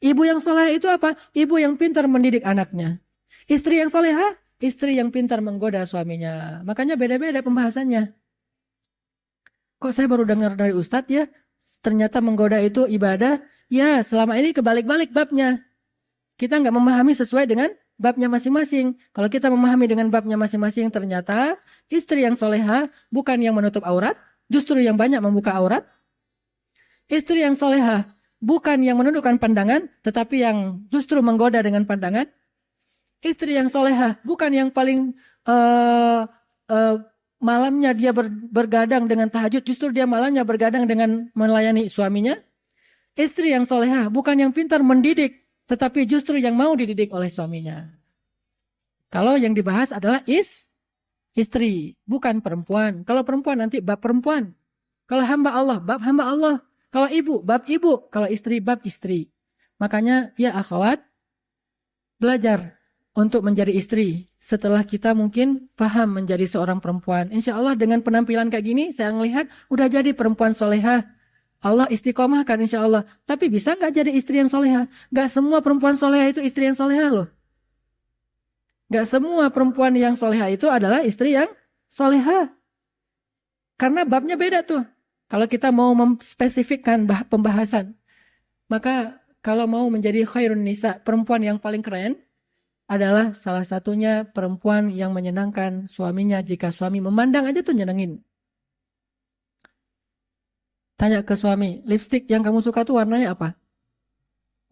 Ibu yang soleh itu apa? Ibu yang pintar mendidik anaknya. Istri yang solehah, istri yang pintar menggoda suaminya. Makanya beda-beda pembahasannya. Kok saya baru dengar dari Ustadz ya? Ternyata menggoda itu ibadah. Ya, selama ini kebalik-balik babnya. Kita nggak memahami sesuai dengan babnya masing-masing. Kalau kita memahami dengan babnya masing-masing, ternyata istri yang soleha bukan yang menutup aurat, justru yang banyak membuka aurat. Istri yang soleha bukan yang menundukkan pandangan, tetapi yang justru menggoda dengan pandangan. Istri yang soleha bukan yang paling malamnya dia bergadang dengan tahajud, justru dia malamnya bergadang dengan melayani suaminya. Istri yang soleha bukan yang pintar mendidik, tetapi justru yang mau dididik oleh suaminya. Kalau yang dibahas adalah istri, bukan perempuan. Kalau perempuan nanti bab perempuan. Kalau hamba Allah, bab hamba Allah. Kalau ibu, bab ibu. Kalau istri, bab istri. Makanya ya akhwat, belajar untuk menjadi istri. Setelah kita mungkin faham menjadi seorang perempuan. Insya Allah dengan penampilan kayak gini, saya melihat udah jadi perempuan solehah. Allah istiqomahkan insya Allah. Tapi bisa nggak jadi istri yang solehah? Nggak semua perempuan solehah itu istri yang solehah loh. Nggak semua perempuan yang solehah itu adalah istri yang solehah. Karena babnya beda tuh. Kalau kita mau memspesifikkan pembahasan. Maka kalau mau menjadi khairun nisa, perempuan yang paling keren adalah salah satunya perempuan yang menyenangkan suaminya. Jika suami memandang aja tuh nyenengin. Tanya ke suami, lipstik yang kamu suka tuh warnanya apa?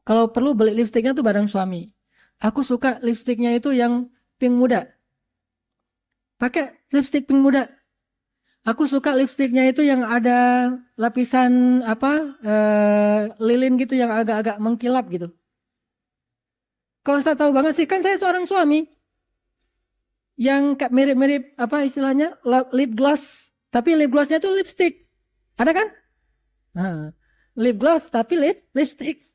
Kalau perlu beli lipstiknya tuh bareng suami. Aku suka lipstiknya itu yang pink muda. Pakai lipstik pink muda. Aku suka lipstiknya itu yang ada lapisan lilin gitu yang agak-agak mengkilap gitu. Kalau saya tahu banget sih, kan saya seorang suami yang mirip-mirip apa istilahnya lip gloss, tapi lip glossnya tuh lipstick. Ada kan? Nah, lip gloss tapi lipstick.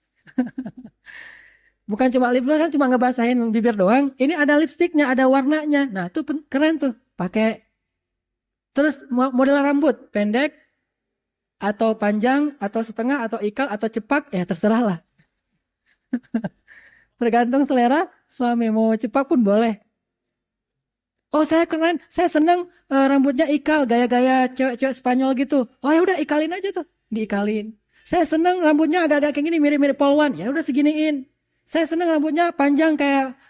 Bukan cuma lip gloss kan cuma ngebasahin bibir doang. Ini ada lipsticknya, ada warnanya. Nah, itu keren tuh. Pakai. Terus model rambut pendek atau panjang atau setengah atau ikal atau cepak, ya terserah lah. Tergantung selera suami, mau cepak pun boleh. Oh saya keren, saya seneng rambutnya ikal, gaya-gaya cewek-cewek Spanyol gitu. Oh ya udah ikalin aja tuh, diikalin. Saya seneng rambutnya agak-agak kayak gini, mirip-mirip polwan, ya udah seginiin. Saya seneng rambutnya panjang kayak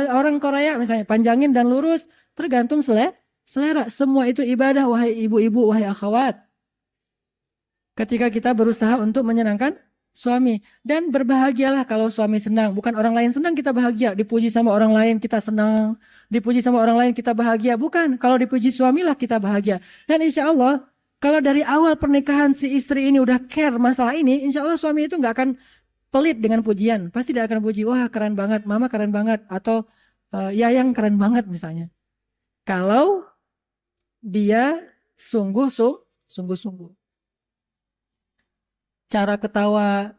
orang Korea misalnya, panjangin dan lurus, tergantung selera. Semua itu ibadah, wahai ibu-ibu, wahai akhwat. Ketika kita berusaha untuk menyenangkan suami. Dan berbahagialah kalau suami senang. Bukan orang lain senang kita bahagia. Dipuji sama orang lain kita senang. Dipuji sama orang lain kita bahagia. Bukan. Kalau dipuji suamilah kita bahagia. Dan insya Allah, kalau dari awal pernikahan si istri ini udah care masalah ini, insya Allah suami itu nggak akan pelit dengan pujian. Pasti dia akan puji, wah keren banget, mama keren banget. Atau yayang keren banget misalnya. Kalau dia sungguh-sungguh. Cara ketawa,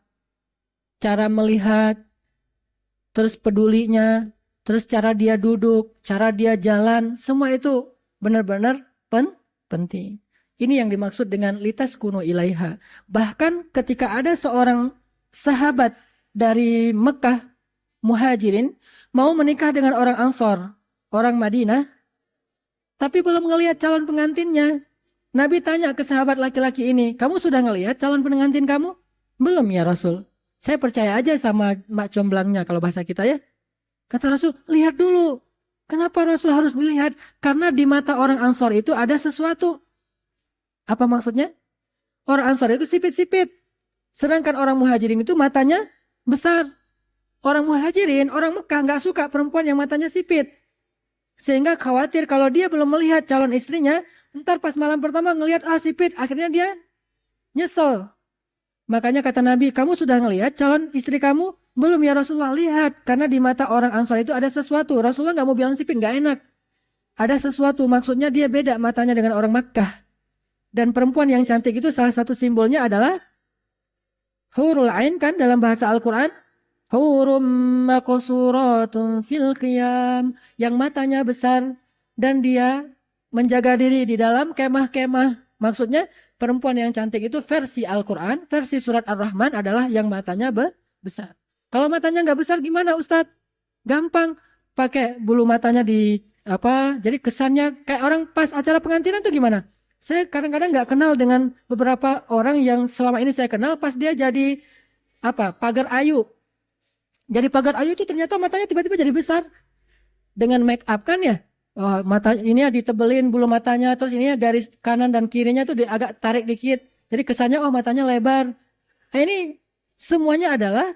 cara melihat, terus pedulinya, terus cara dia duduk, cara dia jalan, semua itu benar-benar penting. Ini yang dimaksud dengan litas kuno ilaiha. Bahkan ketika ada seorang sahabat dari Mekah, muhajirin, mau menikah dengan orang Ansor, orang Madinah, tapi belum ngelihat calon pengantinnya. Nabi tanya ke sahabat laki-laki ini, kamu sudah ngelihat calon pengantin kamu? Belum ya Rasul. Saya percaya aja sama mak comblangnya kalau bahasa kita ya. Kata Rasul, lihat dulu. Kenapa Rasul harus dilihat? Karena di mata orang Ansor itu ada sesuatu. Apa maksudnya? Orang Ansor itu sipit-sipit. Sedangkan orang muhajirin itu matanya besar. Orang muhajirin, orang Mekah nggak suka perempuan yang matanya sipit. Sehingga khawatir kalau dia belum melihat calon istrinya, ntar pas malam pertama ngelihat sipit, akhirnya dia nyesel. Makanya kata Nabi, kamu sudah ngelihat calon istri kamu? Belum ya Rasulullah, lihat. Karena di mata orang Ansar itu ada sesuatu. Rasulullah nggak mau bilang sipit, nggak enak. Ada sesuatu, maksudnya dia beda matanya dengan orang Makkah. Dan perempuan yang cantik itu salah satu simbolnya adalah hurul ain kan dalam bahasa Al-Quran. Hurum maqsuratun fil qiyam, yang matanya besar dan dia menjaga diri di dalam kemah-kemah. Maksudnya perempuan yang cantik itu versi Al-Quran, versi surat Ar-Rahman adalah yang matanya besar. Kalau matanya nggak besar gimana Ustadz? Gampang, pakai bulu matanya di jadi kesannya kayak orang pas acara pengantinan tuh gimana? Saya kadang-kadang nggak kenal dengan beberapa orang yang selama ini saya kenal, pas dia jadi pagar ayu. Jadi pagar ayu itu ternyata matanya tiba-tiba jadi besar. Dengan make up kan ya. Oh, mata ini ya ditebelin bulu matanya, terus ini ya garis kanan dan kirinya tuh agak tarik dikit. Jadi kesannya oh matanya lebar. Nah, ini semuanya adalah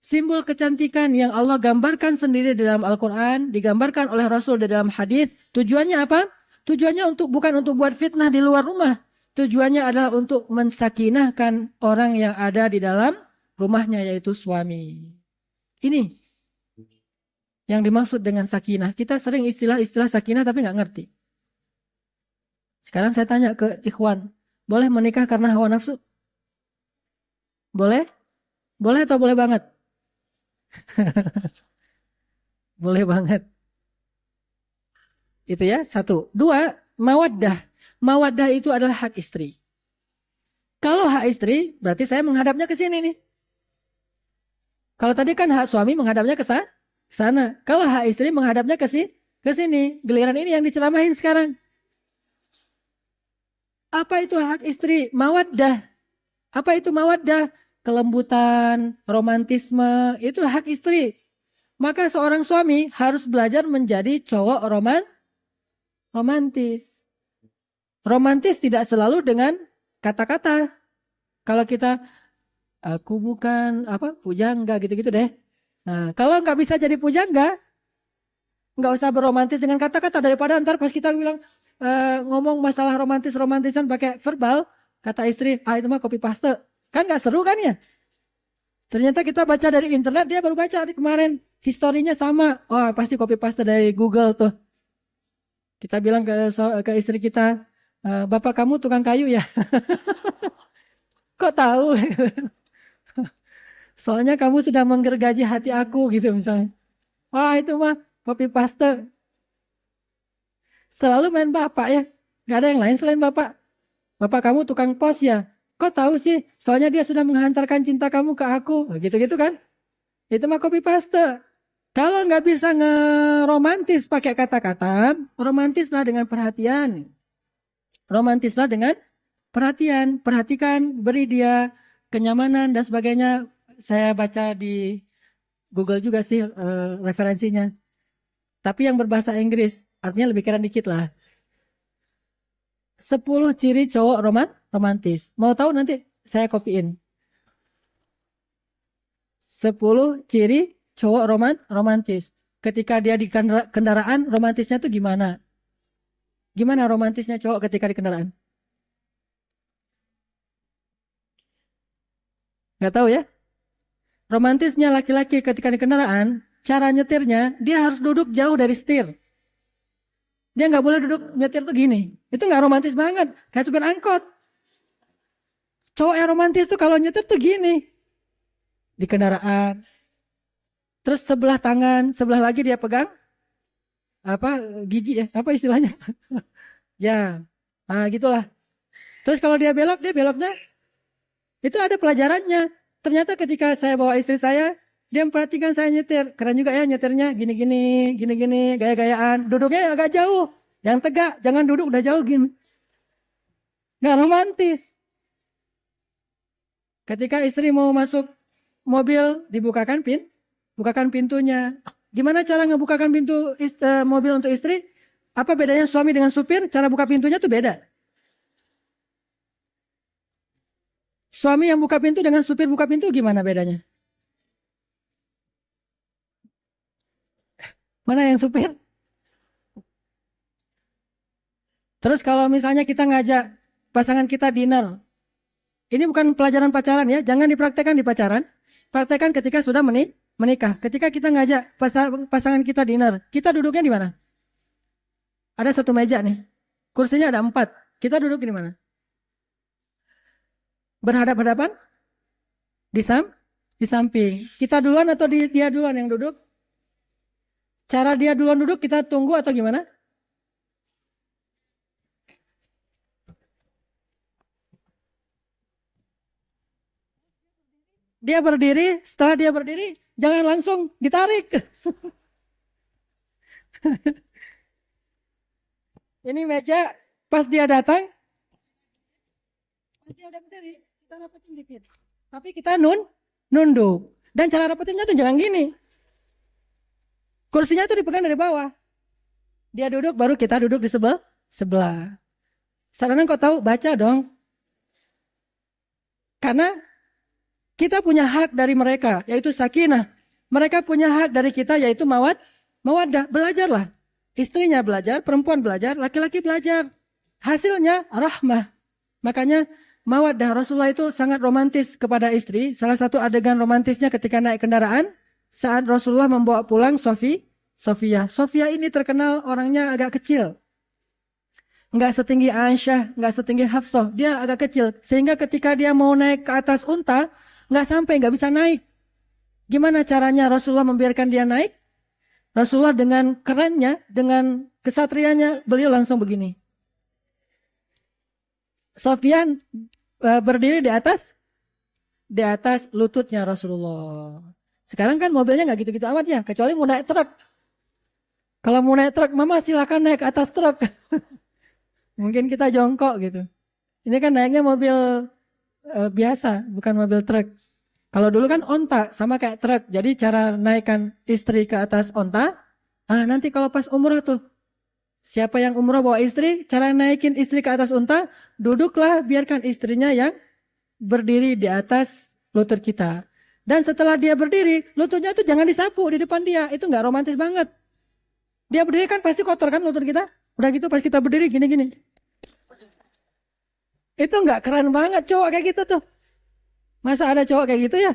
simbol kecantikan yang Allah gambarkan sendiri di dalam Al-Quran, digambarkan oleh Rasul di dalam hadis. Tujuannya apa? Tujuannya bukan untuk buat fitnah di luar rumah. Tujuannya adalah untuk mensakinahkan orang yang ada di dalam rumahnya, yaitu suami. Ini yang dimaksud dengan sakinah. Kita sering istilah sakinah tapi nggak ngerti. Sekarang saya tanya ke ikhwan, boleh menikah karena hawa nafsu? Boleh? Boleh atau boleh banget? Boleh banget. Itu ya, satu. Dua, mawaddah. Mawaddah itu adalah hak istri. Kalau hak istri, berarti saya menghadapnya ke sini nih. Kalau tadi kan hak suami menghadapnya ke sana. Kalau hak istri menghadapnya ke sini. Giliran ini yang diceramahin sekarang. Apa itu hak istri? Mawaddah. Apa itu mawaddah? Kelembutan, romantisme, itu hak istri. Maka seorang suami harus belajar menjadi cowok romantis. Romantis tidak selalu dengan kata-kata. Kalau kita, aku bukan pujangga gitu-gitu deh. Nah, kalau nggak bisa jadi pujangga, nggak usah beromantis dengan kata-kata. Daripada ntar pas kita bilang ngomong masalah romantisan pakai verbal, kata istri, itu mah copy paste. Kan nggak seru kan ya? Ternyata kita baca dari internet, dia baru baca kemarin. Historinya sama. Oh, pasti copy paste dari Google tuh. Kita bilang ke istri kita, bapak kamu tukang kayu ya? Kok tahu? Soalnya kamu sudah menggergaji hati aku gitu misalnya. Wah itu mah copy paste. Selalu main bapak ya. Gak ada yang lain selain bapak. Bapak kamu tukang pos ya? Kok tahu sih? Soalnya dia sudah menghantarkan cinta kamu ke aku. Gitu-gitu kan? Itu mah copy paste. Kalau nggak bisa ngeromantis pakai kata-kata, romantislah dengan perhatian. Romantislah dengan perhatian. Perhatikan, beri dia kenyamanan dan sebagainya. Saya baca di Google juga sih referensinya. Tapi yang berbahasa Inggris, artinya lebih keren dikit lah. 10 ciri cowok romantis. Mau tahu nanti saya kopiin. 10 ciri cowok romantis. Ketika dia di kendaraan, romantisnya tuh gimana? Gimana romantisnya cowok ketika di kendaraan? Gak tahu ya? Romantisnya laki-laki ketika di kendaraan, cara nyetirnya, dia harus duduk jauh dari setir. Dia nggak boleh duduk nyetir tuh gini. Itu nggak romantis banget. Kayak supir angkot. Cowok yang romantis tuh kalau nyetir tuh gini. Di kendaraan. Terus sebelah tangan, sebelah lagi dia pegang. Gigi ya? Apa istilahnya? Ya. Gitulah. Terus kalau dia beloknya. Itu ada pelajarannya. Ternyata ketika saya bawa istri saya, dia memperhatikan saya nyetir. Keren juga ya nyetirnya. Gini-gini, gaya-gayaan. Duduknya agak jauh. Yang tegak, jangan duduk udah jauh gini. Gak romantis. Ketika istri mau masuk mobil, bukakan pintunya. Gimana cara ngebukakan pintu mobil untuk istri? Apa bedanya suami dengan supir? Cara buka pintunya tuh beda. Suami yang buka pintu dengan supir buka pintu gimana bedanya? Mana yang supir? Terus kalau misalnya kita ngajak pasangan kita dinner. Ini bukan pelajaran pacaran ya. Jangan dipraktekkan di pacaran. Praktekkan ketika sudah menikah. Ketika kita ngajak pasangan kita dinner. Kita duduknya di mana? Ada satu meja nih. Kursinya ada 4. Kita duduk di mana? Berhadap-hadapan? Di samping. Kita duluan atau dia duluan yang duduk? Cara dia duluan duduk kita tunggu atau gimana? Dia berdiri, setelah dia berdiri, jangan langsung ditarik. Ini meja, pas dia datang, dia udah berdiri, kita rapetin dikit. Tapi kita nunduk. Dan cara dapetinnya tuh jangan gini. Kursinya tuh dipegang dari bawah. Dia duduk, baru kita duduk di sebelah. Saudara kok tahu? Baca dong. Karena kita punya hak dari mereka, yaitu sakinah. Mereka punya hak dari kita, yaitu mawaddah. Belajarlah. Istrinya belajar, perempuan belajar, laki-laki belajar. Hasilnya rahmah. Makanya mawaddah, Rasulullah itu sangat romantis kepada istri. Salah satu adegan romantisnya ketika naik kendaraan, saat Rasulullah membawa pulang Sofia. Sofia ini terkenal orangnya agak kecil. Nggak setinggi Aisyah, nggak setinggi Hafsah. Dia agak kecil. Sehingga ketika dia mau naik ke atas unta, nggak bisa naik. Gimana caranya Rasulullah membiarkan dia naik? Rasulullah dengan kerennya, dengan kesatrianya, beliau langsung begini. Sofyan berdiri di atas lututnya Rasulullah. Sekarang kan mobilnya nggak gitu-gitu amat ya, kecuali mau naik truk. Kalau mau naik truk, mama silakan naik ke atas truk. Mungkin kita jongkok gitu. Ini kan naiknya mobil biasa, bukan mobil truk. Kalau dulu kan onta, sama kayak truk. Jadi cara naikkan istri ke atas onta, nanti kalau pas umrah tuh, siapa yang umrah bawa istri, cara naikin istri ke atas unta, duduklah biarkan istrinya yang berdiri di atas lutut kita. Dan setelah dia berdiri, lututnya itu jangan disapu di depan dia. Itu nggak romantis banget. Dia berdiri kan pasti kotor kan lutut kita. Udah gitu pas kita berdiri gini-gini. Itu nggak keren banget cowok kayak gitu tuh. Masa ada cowok kayak gitu ya?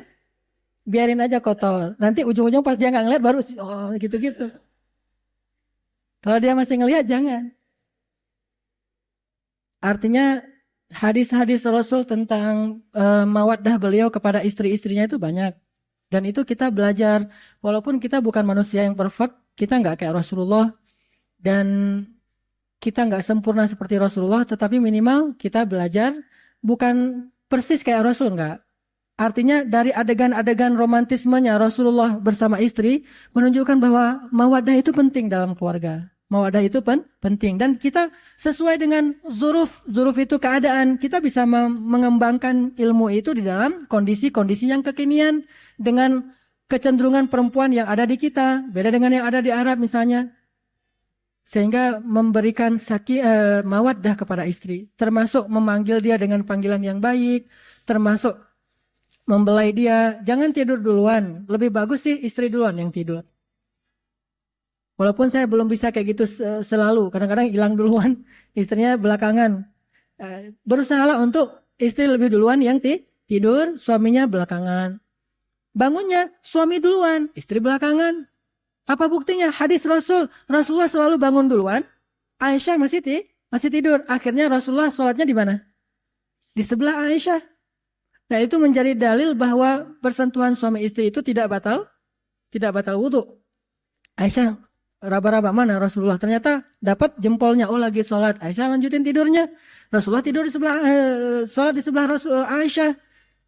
Biarin aja kotor. Nanti ujung-ujung pas dia nggak ngeliat baru gitu-gitu. Kalau dia masih ngeliat jangan. Artinya hadis-hadis Rasul tentang mawaddah beliau kepada istri-istrinya itu banyak. Dan itu kita belajar. Walaupun kita bukan manusia yang perfect, kita nggak kayak Rasulullah. Dan kita nggak sempurna seperti Rasulullah, tetapi minimal kita belajar bukan persis kayak Rasul, nggak. Artinya dari adegan-adegan romantismenya Rasulullah bersama istri menunjukkan bahwa mawaddah itu penting dalam keluarga. Mawaddah itu penting. Dan kita sesuai dengan zuruf itu keadaan. Kita bisa mengembangkan ilmu itu di dalam kondisi-kondisi yang kekinian. Dengan kecenderungan perempuan yang ada di kita. Beda dengan yang ada di Arab misalnya. Sehingga memberikan mawaddah kepada istri. Termasuk memanggil dia dengan panggilan yang baik. Termasuk membelai dia, jangan tidur duluan. Lebih bagus sih istri duluan yang tidur. Walaupun saya belum bisa kayak gitu selalu. Kadang-kadang hilang duluan, istrinya belakangan. Berusahalah untuk istri lebih duluan yang tidur, suaminya belakangan. Bangunnya, suami duluan, istri belakangan. Apa buktinya? Hadis Rasulullah selalu bangun duluan. Aisyah masih tidur. Akhirnya Rasulullah sholatnya di mana? Di sebelah Aisyah. Nah itu menjadi dalil bahwa persentuhan suami istri itu tidak batal wudhu. Aisyah raba-raba mana Rasulullah, ternyata dapat jempolnya, lagi sholat. Aisyah lanjutin tidurnya. Rasulullah tidur di sebelah sholat di sebelah Aisyah.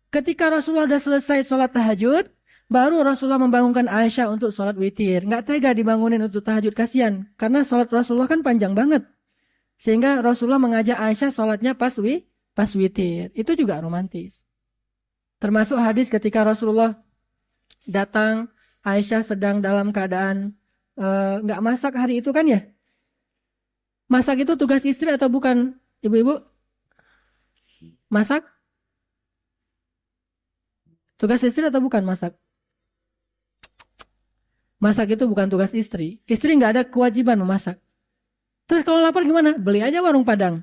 Ketika Rasulullah sudah selesai sholat tahajud, baru Rasulullah membangunkan Aisyah untuk sholat witir. Nggak tega dibangunin untuk tahajud, kasihan. Karena sholat Rasulullah kan panjang banget. Sehingga Rasulullah mengajak Aisyah sholatnya pas witir. Itu juga romantis. Termasuk hadis ketika Rasulullah datang, Aisyah sedang dalam keadaan nggak masak hari itu kan ya? Masak itu tugas istri atau bukan, ibu-ibu? Masak? Tugas istri atau bukan masak? Masak itu bukan tugas istri. Istri nggak ada kewajiban memasak. Terus kalau lapar gimana? Beli aja warung Padang.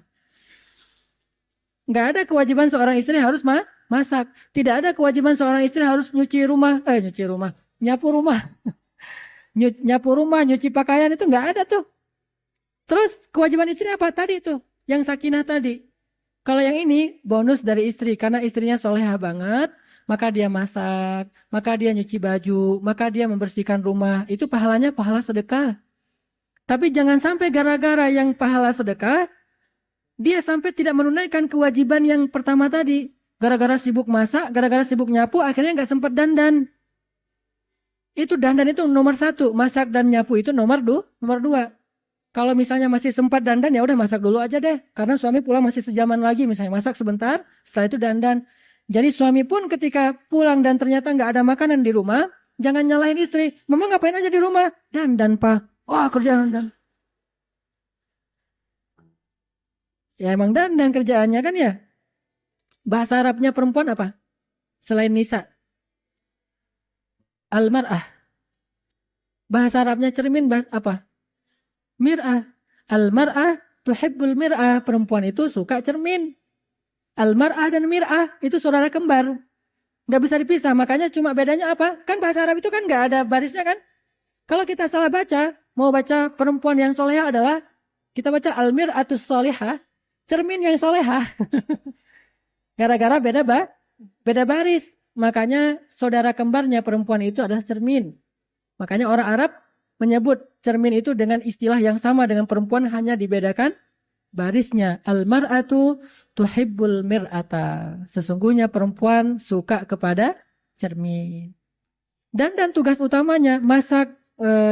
Nggak ada kewajiban seorang istri harus masak. Tidak ada kewajiban seorang istri harus nyapu rumah. Nyapu rumah, nyuci pakaian, itu nggak ada tuh. Terus kewajiban istri apa? Tadi tuh, yang sakinah tadi. Kalau yang ini bonus dari istri, karena istrinya soleha banget, maka dia masak, maka dia nyuci baju, maka dia membersihkan rumah. Itu pahalanya pahala sedekah. Tapi jangan sampai gara-gara yang pahala sedekah, dia sampai tidak menunaikan kewajiban yang pertama tadi. Gara-gara sibuk masak, gara-gara sibuk nyapu, akhirnya nggak sempat dandan. Itu dandan itu nomor 1, masak dan nyapu itu nomor 2. Kalau misalnya masih sempat dandan, ya udah masak dulu aja deh. Karena suami pulang masih sejaman lagi, misalnya masak sebentar, setelah itu dandan. Jadi suami pun ketika pulang dan ternyata nggak ada makanan di rumah, jangan nyalahin istri. Mama ngapain aja di rumah? Dan pak, wah kerjaan dan. Ya emang dan kerjaannya kan ya. Bahasa Arabnya perempuan apa? Selain nisa. Al-mar'ah. Bahasa Arabnya cermin apa? Mir'ah. Al-mar'ah tuhibbul mir'ah. Perempuan itu suka cermin. Al-mar'ah dan mir'ah itu saudara kembar. Gak bisa dipisah. Makanya cuma bedanya apa? Kan bahasa Arab itu kan gak ada barisnya kan? Kalau kita salah baca, mau baca perempuan yang solehah adalah kita baca al-mir'atus solehah. Cermin yang solehah. Gara-gara beda baris. Makanya saudara kembarnya perempuan itu adalah cermin. Makanya orang Arab menyebut cermin itu dengan istilah yang sama dengan perempuan, hanya dibedakan barisnya. Al-mar'atu tuhibbul mir'ata. Sesungguhnya perempuan suka kepada cermin. Dan tugas utamanya masak,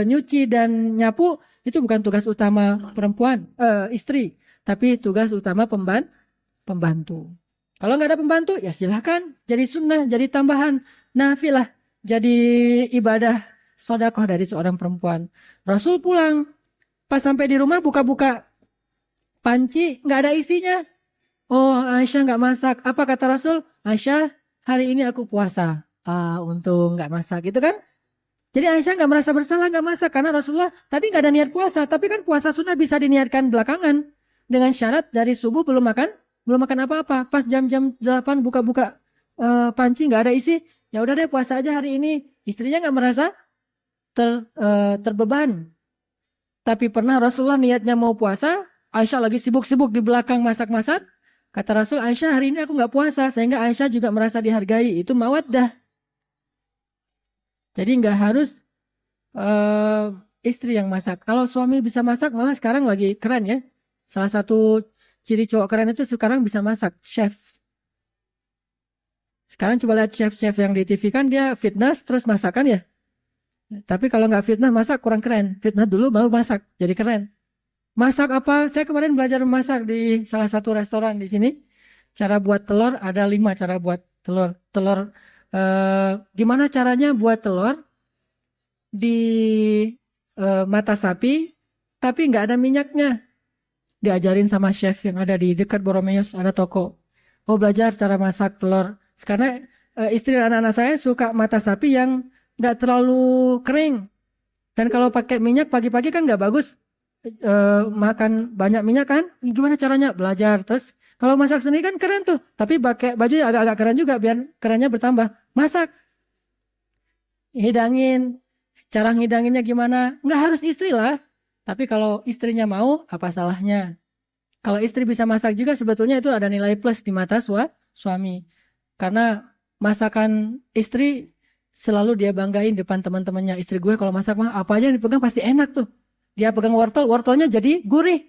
nyuci dan nyapu itu bukan tugas utama perempuan, istri, tapi tugas utama pembantu. Kalau nggak ada pembantu ya silahkan jadi sunnah, jadi tambahan nafilah, jadi ibadah sedekah dari seorang perempuan. Rasul pulang, pas sampai di rumah buka-buka panci, nggak ada isinya. Oh, Aisyah nggak masak. Apa kata Rasul? Aisyah, hari ini aku puasa. Untung nggak masak, gitu kan? Jadi Aisyah nggak merasa bersalah nggak masak karena Rasulullah tadi nggak ada niat puasa. Tapi kan puasa sunnah bisa diniatkan belakangan dengan syarat dari subuh belum makan apa-apa. Pas jam-jam 8 buka-buka panci nggak ada isi. Ya udah deh puasa aja hari ini. Istrinya nggak merasa terbeban. Tapi pernah Rasulullah niatnya mau puasa, Aisyah lagi sibuk-sibuk di belakang masak-masak. Kata Rasul, Aisyah hari ini aku nggak puasa, sehingga Aisyah juga merasa dihargai. Itu mawaddah. Jadi nggak harus istri yang masak. Kalau suami bisa masak, malah sekarang lagi keren ya. Salah satu ciri cowok keren itu sekarang bisa masak, chef. Sekarang coba lihat chef-chef yang di TV kan dia fitness terus masakan ya. Tapi kalau nggak fitnah masak kurang keren. Fitnah dulu baru masak, jadi keren. Masak apa? Saya kemarin belajar memasak di salah satu restoran di sini. Cara buat telur ada 5 cara buat telur. Gimana caranya buat telur di mata sapi, tapi nggak ada minyaknya. Diajarin sama chef yang ada di dekat Boromeus, ada toko. Oh belajar cara masak telur. Karena istri dan anak-anak saya suka mata sapi yang nggak terlalu kering. Dan kalau pakai minyak pagi-pagi kan nggak bagus. Makan banyak minyak kan, gimana caranya belajar. Terus kalau masak sendiri kan keren tuh, tapi pakai baju agak-agak keren juga biar kerennya bertambah. Masak, hidangin, cara hidanginnya gimana, nggak harus istri lah, tapi kalau istrinya mau apa salahnya. Kalau istri bisa masak juga sebetulnya itu ada nilai plus di mata suami, karena masakan istri selalu dia banggain depan teman-temannya. Istri gue kalau masak mah apa aja yang dipegang pasti enak tuh. Dia pegang wortelnya jadi gurih.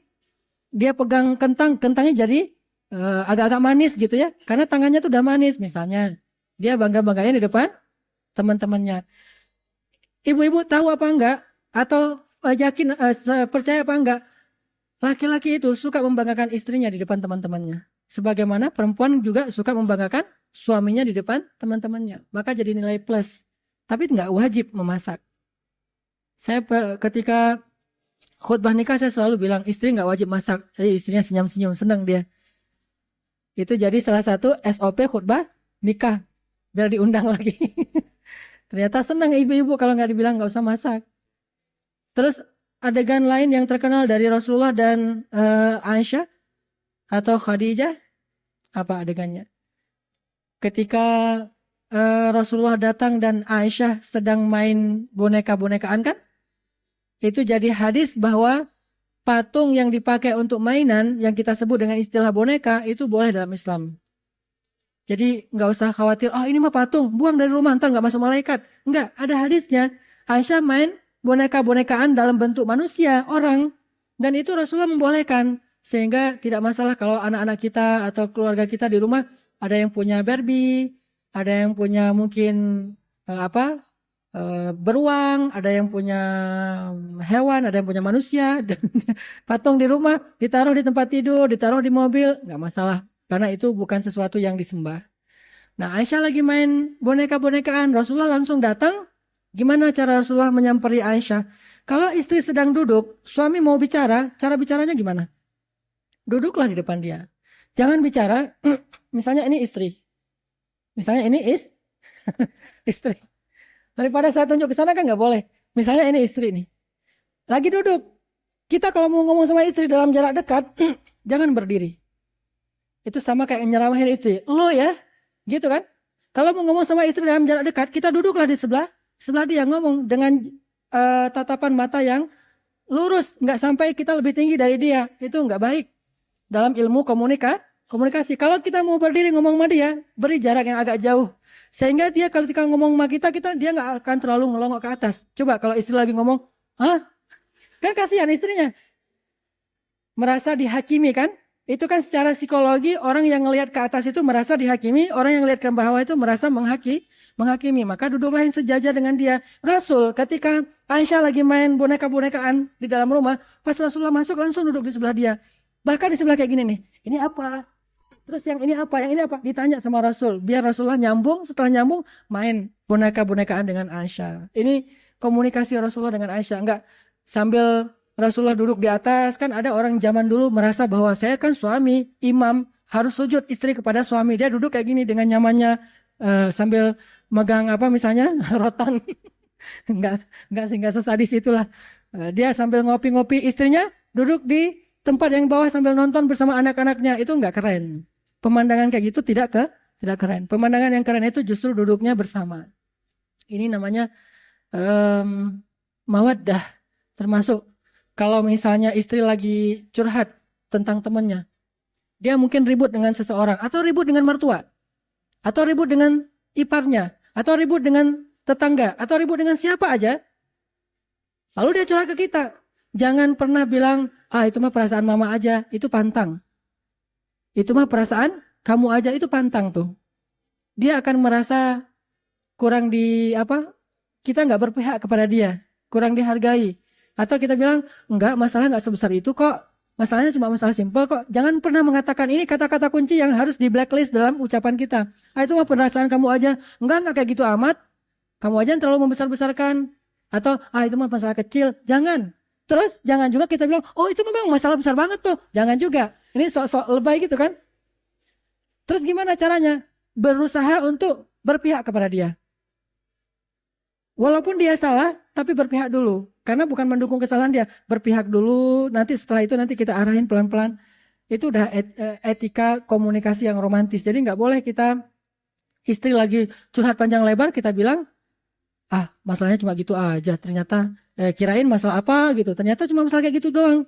Dia pegang kentangnya jadi agak-agak manis gitu ya. Karena tangannya tuh udah manis misalnya. Dia bangga-banggain di depan teman-temannya. Ibu-ibu tahu apa enggak? Atau yakin, percaya apa enggak? Laki-laki itu suka membanggakan istrinya di depan teman-temannya. Sebagaimana perempuan juga suka membanggakan suaminya di depan teman-temannya. Maka jadi nilai plus. Tapi enggak wajib memasak. Saya ketika khutbah nikah saya selalu bilang istri nggak wajib masak. Jadi istrinya senyum-senyum, senang dia. Itu jadi salah satu SOP khutbah nikah. Biar diundang lagi. Ternyata senang ibu-ibu kalau nggak dibilang nggak usah masak. Terus adegan lain yang terkenal dari Rasulullah dan Aisyah atau Khadijah. Apa adegannya? Ketika Rasulullah datang dan Aisyah sedang main boneka-bonekaan kan? Itu jadi hadis bahwa patung yang dipakai untuk mainan yang kita sebut dengan istilah boneka itu boleh dalam Islam. Jadi nggak usah khawatir, ini mah patung, buang dari rumah, ntar nggak masuk malaikat. Nggak, ada hadisnya. Aisyah main boneka-bonekaan dalam bentuk manusia, orang. Dan itu Rasulullah membolehkan. Sehingga tidak masalah kalau anak-anak kita atau keluarga kita di rumah ada yang punya Barbie, ada yang punya mungkin beruang, ada yang punya hewan, ada yang punya manusia, dan patung di rumah, ditaruh di tempat tidur, ditaruh di mobil, nggak masalah, karena itu bukan sesuatu yang disembah. Nah, Aisyah lagi main boneka-bonekaan, Rasulullah langsung datang. Gimana cara Rasulullah menyamperi Aisyah? Kalau istri sedang duduk, suami mau bicara, cara bicaranya gimana? Duduklah di depan dia. Jangan bicara, misalnya ini istri. Misalnya ini istri. Daripada saya tunjuk ke sana kan nggak boleh. Misalnya ini istri nih. Lagi duduk. Kita kalau mau ngomong sama istri dalam jarak dekat, jangan berdiri. Itu sama kayak nyeramahin istri. Lo ya, gitu kan? Kalau mau ngomong sama istri dalam jarak dekat, kita duduklah di sebelah dia ngomong dengan tatapan mata yang lurus, nggak sampai kita lebih tinggi dari dia. Itu nggak baik dalam ilmu komunikasi. Kalau kita mau berdiri ngomong sama dia, beri jarak yang agak jauh. Sehingga dia kalau kita ngomong sama kita dia nggak akan terlalu ngelongok ke atas. Coba kalau istri lagi ngomong, hah? Kan kasihan istrinya. Merasa dihakimi kan? Itu kan secara psikologi orang yang ngelihat ke atas itu merasa dihakimi, orang yang lihat ke bawah itu merasa menghakimi. Maka duduklah yang sejajar dengan dia. Rasul ketika Aisyah lagi main boneka-bonekaan di dalam rumah, pas Rasulullah masuk langsung duduk di sebelah dia. Bahkan di sebelah kayak gini nih, ini apa? Terus yang ini apa? Yang ini apa? Ditanya sama Rasul. Biar Rasulullah nyambung, setelah nyambung main boneka-bonekaan dengan Aisyah. Ini komunikasi Rasulullah dengan Aisyah. Enggak sambil Rasulullah duduk di atas, kan ada orang zaman dulu merasa bahwa saya kan suami, imam, harus sujud istri kepada suami. Dia duduk kayak gini dengan nyamannya sambil megang apa misalnya rotan. enggak sesadis itulah. Dia sambil ngopi-ngopi, istrinya duduk di tempat yang bawah sambil nonton bersama anak-anaknya. Itu enggak keren. Pemandangan kayak gitu tidak keren. Pemandangan yang keren itu justru duduknya bersama. Ini namanya mawaddah. Termasuk kalau misalnya istri lagi curhat tentang temannya, dia mungkin ribut dengan seseorang, atau ribut dengan mertua, atau ribut dengan iparnya, atau ribut dengan tetangga, atau ribut dengan siapa aja. Lalu dia curhat ke kita. Jangan pernah bilang, itu mah perasaan mama aja, itu pantang. Itu mah perasaan kamu aja, itu pantang tuh. Dia akan merasa kurang kita nggak berpihak kepada dia, kurang dihargai. Atau kita bilang, enggak, masalah enggak sebesar itu kok. Masalahnya cuma masalah simpel kok. Jangan pernah mengatakan ini kata-kata kunci yang harus di blacklist dalam ucapan kita. Itu mah perasaan kamu aja. Enggak kayak gitu amat. Kamu aja yang terlalu membesar-besarkan. Atau, itu mah masalah kecil. Jangan. Terus, jangan juga kita bilang, itu memang masalah besar banget tuh. Jangan juga. Ini sok-sok lebay gitu kan. Terus gimana caranya? Berusaha untuk berpihak kepada dia. Walaupun dia salah, tapi berpihak dulu. Karena bukan mendukung kesalahan dia. Berpihak dulu, nanti setelah itu nanti kita arahin pelan-pelan. Itu udah etika komunikasi yang romantis. Jadi nggak boleh kita, istri lagi curhat panjang lebar, kita bilang, masalahnya cuma gitu aja. Ternyata, kirain masalah apa gitu. Ternyata cuma masalah kayak gitu doang.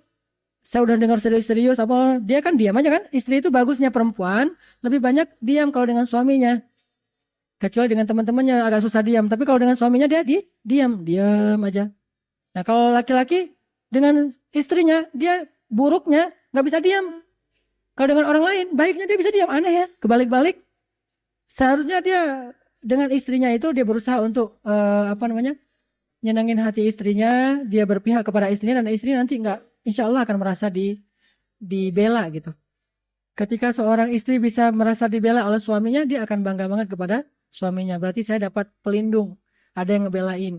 Saya udah dengar serius-serius, dia kan diam aja kan. Istri itu bagusnya perempuan, lebih banyak diam kalau dengan suaminya. Kecuali dengan teman-temannya agak susah diam. Tapi kalau dengan suaminya dia diam aja. Nah kalau laki-laki dengan istrinya, dia buruknya nggak bisa diam. Kalau dengan orang lain, baiknya dia bisa diam. Aneh ya, kebalik-balik. Seharusnya dia dengan istrinya itu dia berusaha untuk nyenangin hati istrinya. Dia berpihak kepada istrinya dan istri nanti insya Allah akan merasa dibela gitu. Ketika seorang istri bisa merasa dibela oleh suaminya, dia akan bangga banget kepada suaminya. Berarti saya dapat pelindung. Ada yang ngebelain.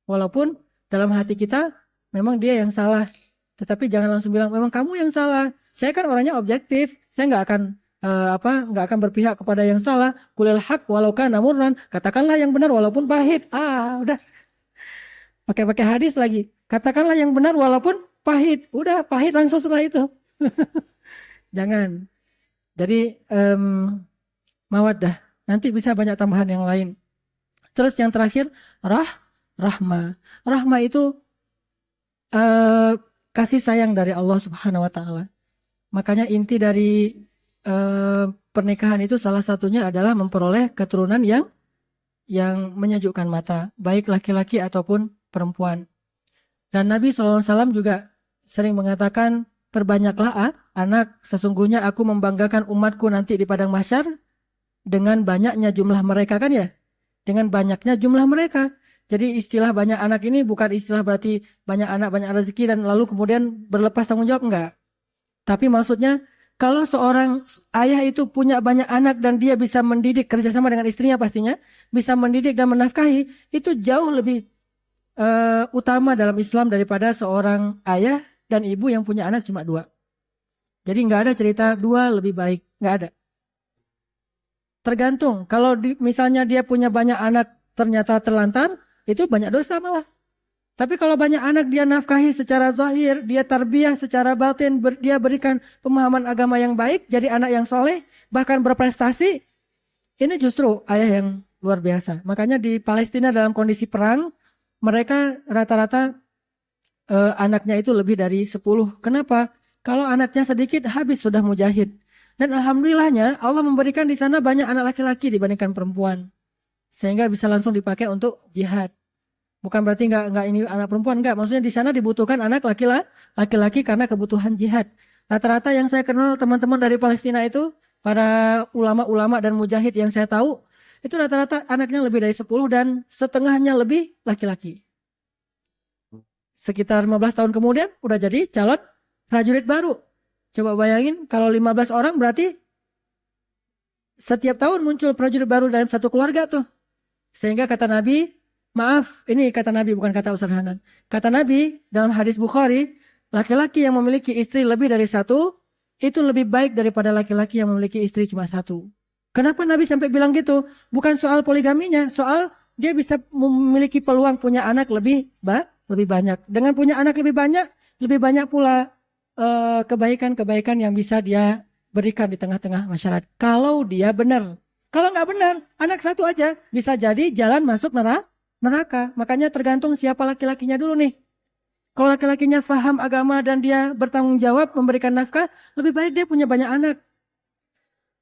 Walaupun dalam hati kita memang dia yang salah. Tetapi jangan langsung bilang memang kamu yang salah. Saya kan orangnya objektif. Saya nggak akan berpihak kepada yang salah. Qulil haq walau kana murran. Katakanlah yang benar walaupun pahit. Udah. Pakai hadis lagi. Katakanlah yang benar walaupun pahit. Udah pahit langsung setelah itu. Jangan. Jadi mawaddah. Nanti bisa banyak tambahan yang lain. Terus yang terakhir rahmah. Rahmah itu kasih sayang dari Allah Subhanahu wa taala. Makanya inti dari pernikahan itu salah satunya adalah memperoleh keturunan yang menyejukkan mata, baik laki-laki ataupun perempuan. Dan Nabi SAW juga sering mengatakan, perbanyaklah anak, sesungguhnya aku membanggakan umatku nanti di padang mahsyar dengan banyaknya jumlah mereka kan ya? Dengan banyaknya jumlah mereka. Jadi istilah banyak anak ini bukan istilah berarti banyak anak, banyak rezeki dan lalu kemudian berlepas tanggung jawab, enggak. Tapi maksudnya Kalau seorang ayah itu punya banyak anak dan dia bisa mendidik kerjasama dengan istrinya pastinya, bisa mendidik dan menafkahi, itu jauh lebih utama dalam Islam daripada seorang ayah dan ibu yang punya anak cuma 2. Jadi nggak ada cerita 2 lebih baik, nggak ada. Tergantung, kalau misalnya dia punya banyak anak ternyata terlantar, itu banyak dosa malah. Tapi kalau banyak anak dia nafkahi secara zahir, dia tarbiyah secara batin, dia berikan pemahaman agama yang baik, jadi anak yang soleh, bahkan berprestasi, ini justru ayah yang luar biasa. Makanya di Palestina dalam kondisi perang, mereka rata-rata anaknya itu lebih dari 10. Kenapa? Kalau anaknya sedikit, habis sudah mujahid. Dan alhamdulillahnya Allah memberikan di sana banyak anak laki-laki dibandingkan perempuan. Sehingga bisa langsung dipakai untuk jihad. Bukan berarti nggak ini anak perempuan, nggak. Maksudnya di sana dibutuhkan anak laki-laki karena kebutuhan jihad. Rata-rata yang saya kenal teman-teman dari Palestina itu, para ulama-ulama dan mujahid yang saya tahu, itu rata-rata anaknya lebih dari 10 dan setengahnya lebih laki-laki. Sekitar 15 tahun kemudian udah jadi calon prajurit baru. Coba bayangin kalau 15 orang berarti setiap tahun muncul prajurit baru dalam satu keluarga tuh. Sehingga kata Nabi, maaf, ini kata Nabi bukan kata Ustaz Hanan. Kata Nabi dalam hadis Bukhari, laki-laki yang memiliki istri lebih dari 1, itu lebih baik daripada laki-laki yang memiliki istri cuma 1. Kenapa Nabi sampai bilang gitu? Bukan soal poligaminya, soal dia bisa memiliki peluang punya anak lebih banyak. Dengan punya anak lebih banyak pula kebaikan-kebaikan yang bisa dia berikan di tengah-tengah masyarakat. Kalau dia benar. Kalau nggak benar, anak 1 aja bisa jadi jalan masuk neraka. Makanya tergantung siapa laki-lakinya dulu nih. Kalau laki-lakinya faham agama dan dia bertanggung jawab memberikan nafkah, lebih baik dia punya banyak anak.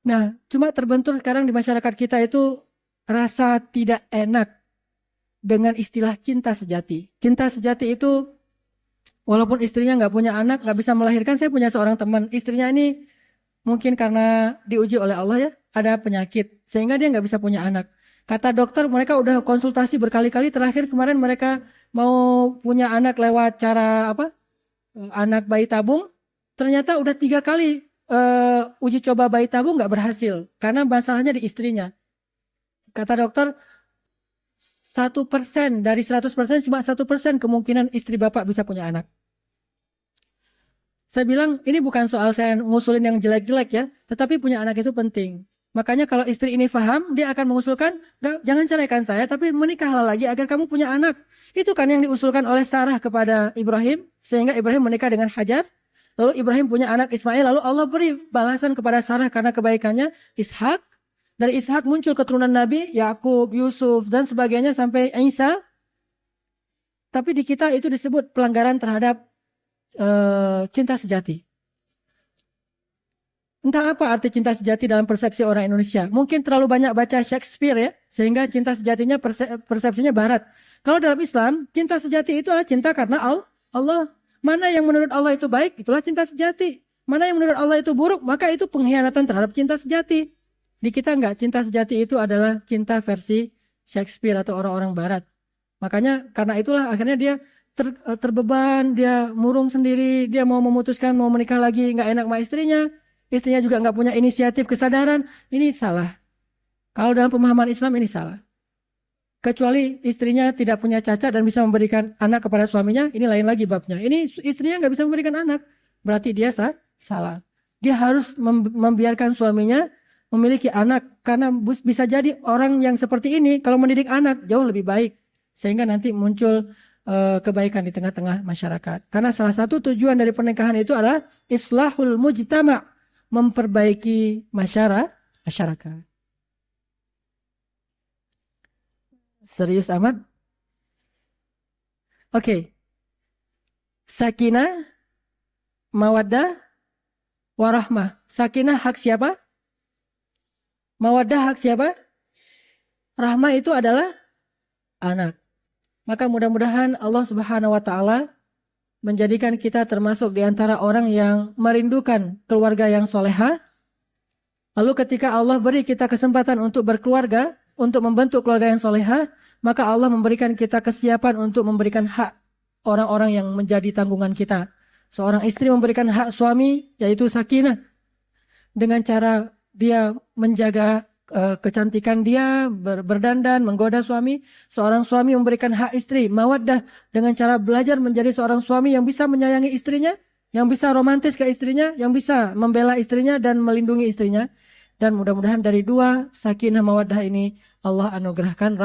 Nah, cuma terbentur sekarang di masyarakat kita itu rasa tidak enak dengan istilah cinta sejati. Cinta sejati itu walaupun istrinya nggak punya anak, nggak bisa melahirkan. Saya punya seorang teman, istrinya ini mungkin karena diuji oleh Allah ya, ada penyakit sehingga dia nggak bisa punya anak. Kata dokter mereka udah konsultasi berkali-kali, terakhir kemarin mereka mau punya anak lewat cara anak bayi tabung. Ternyata udah 3 kali uji coba bayi tabung nggak berhasil karena masalahnya di istrinya. Kata dokter 1% dari 100% cuma 1% kemungkinan istri bapak bisa punya anak. Saya bilang ini bukan soal saya ngusulin yang jelek-jelek ya, tetapi punya anak itu penting. Makanya kalau istri ini paham, dia akan mengusulkan, jangan ceraikan saya, tapi menikahlah lagi agar kamu punya anak. Itu kan yang diusulkan oleh Sarah kepada Ibrahim, sehingga Ibrahim menikah dengan Hajar. Lalu Ibrahim punya anak Ismail, lalu Allah beri balasan kepada Sarah karena kebaikannya Ishak. Dari Ishak muncul keturunan Nabi, Yakub, Yusuf, dan sebagainya sampai Isa. Tapi di kita itu disebut pelanggaran terhadap cinta sejati. Entah apa arti cinta sejati dalam persepsi orang Indonesia. Mungkin terlalu banyak baca Shakespeare ya, sehingga cinta sejatinya persepsinya barat. Kalau dalam Islam, cinta sejati itu adalah cinta karena Allah. Mana yang menurut Allah itu baik, itulah cinta sejati. Mana yang menurut Allah itu buruk, maka itu pengkhianatan terhadap cinta sejati. Di kita enggak, cinta sejati itu adalah cinta versi Shakespeare atau orang-orang barat. Makanya karena itulah akhirnya dia terbeban, dia murung sendiri, dia mau memutuskan mau menikah lagi, enggak enak sama istrinya juga enggak punya inisiatif kesadaran, ini salah. Kalau dalam pemahaman Islam ini salah. Kecuali istrinya tidak punya cacat dan bisa memberikan anak kepada suaminya, ini lain lagi babnya. Ini istrinya enggak bisa memberikan anak, berarti dia salah. Dia harus membiarkan suaminya memiliki anak, karena bisa jadi orang yang seperti ini kalau mendidik anak jauh lebih baik, sehingga nanti muncul kebaikan di tengah-tengah masyarakat. Karena salah satu tujuan dari pernikahan itu adalah islahul mujtama', memperbaiki masyarakat. Serius amat? Oke. Sakinah, mawaddah, warahmah. Sakinah hak siapa? Mawaddah hak siapa? Rahmah itu adalah anak. Maka mudah-mudahan Allah Subhanahu wa taala menjadikan kita termasuk di antara orang yang merindukan keluarga yang solehah. Lalu ketika Allah beri kita kesempatan untuk berkeluarga, untuk membentuk keluarga yang solehah, maka Allah memberikan kita kesiapan untuk memberikan hak orang-orang yang menjadi tanggungan kita. Seorang istri memberikan hak suami, yaitu sakinah. dengan cara dia menjaga kecantikan dia, berdandan, menggoda suami. Seorang suami memberikan hak istri, mawaddah, dengan cara belajar menjadi seorang suami yang bisa menyayangi istrinya, yang bisa romantis ke istrinya, yang bisa membela istrinya dan melindungi istrinya. Dan mudah-mudahan dari dua sakinah mawaddah ini Allah anugerahkan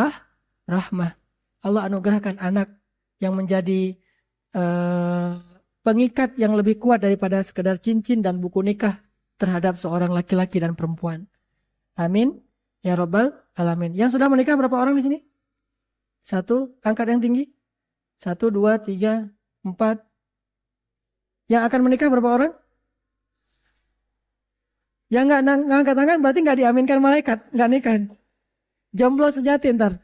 rahmah. Allah anugerahkan anak yang menjadi pengikat yang lebih kuat daripada sekedar cincin dan buku nikah terhadap seorang laki-laki dan perempuan. Amin. Ya Rabbal Alamin. Yang sudah menikah berapa orang di sini? Satu, angkat yang tinggi. 1, 2, 3, 4. Yang akan menikah berapa orang? Yang nggak ngangkat tangan berarti nggak diaminkan malaikat, nggak nikah. Jomblo sejati ntar.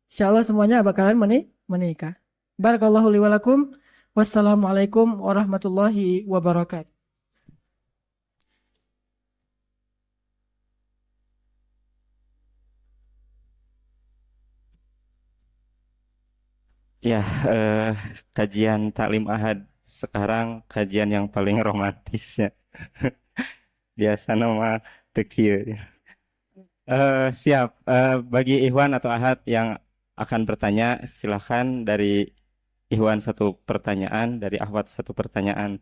Insya Allah semuanya bakalan menikah. Barakallahu li walakum. Wassalamualaikum warahmatullahi wabarakatuh. Ya, kajian taklim ahad sekarang kajian yang paling romantis ya. Biasa nama tekil. Siap. Bagi Ikhwan atau Ahad yang akan bertanya, silahkan dari Ikhwan satu pertanyaan, dari Ahwat satu pertanyaan.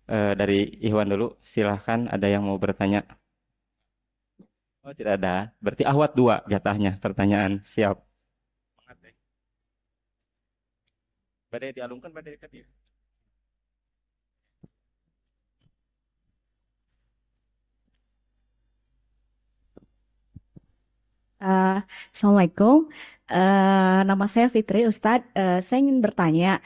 Dari Ikhwan dulu, silahkan ada yang mau bertanya. Oh, tidak ada. Berarti Ahwat 2 jatahnya pertanyaan. Siap. Badai dialungkan, badai dekat dia. Assalamualaikum. Nama saya Fitri Ustadz. Saya ingin bertanya,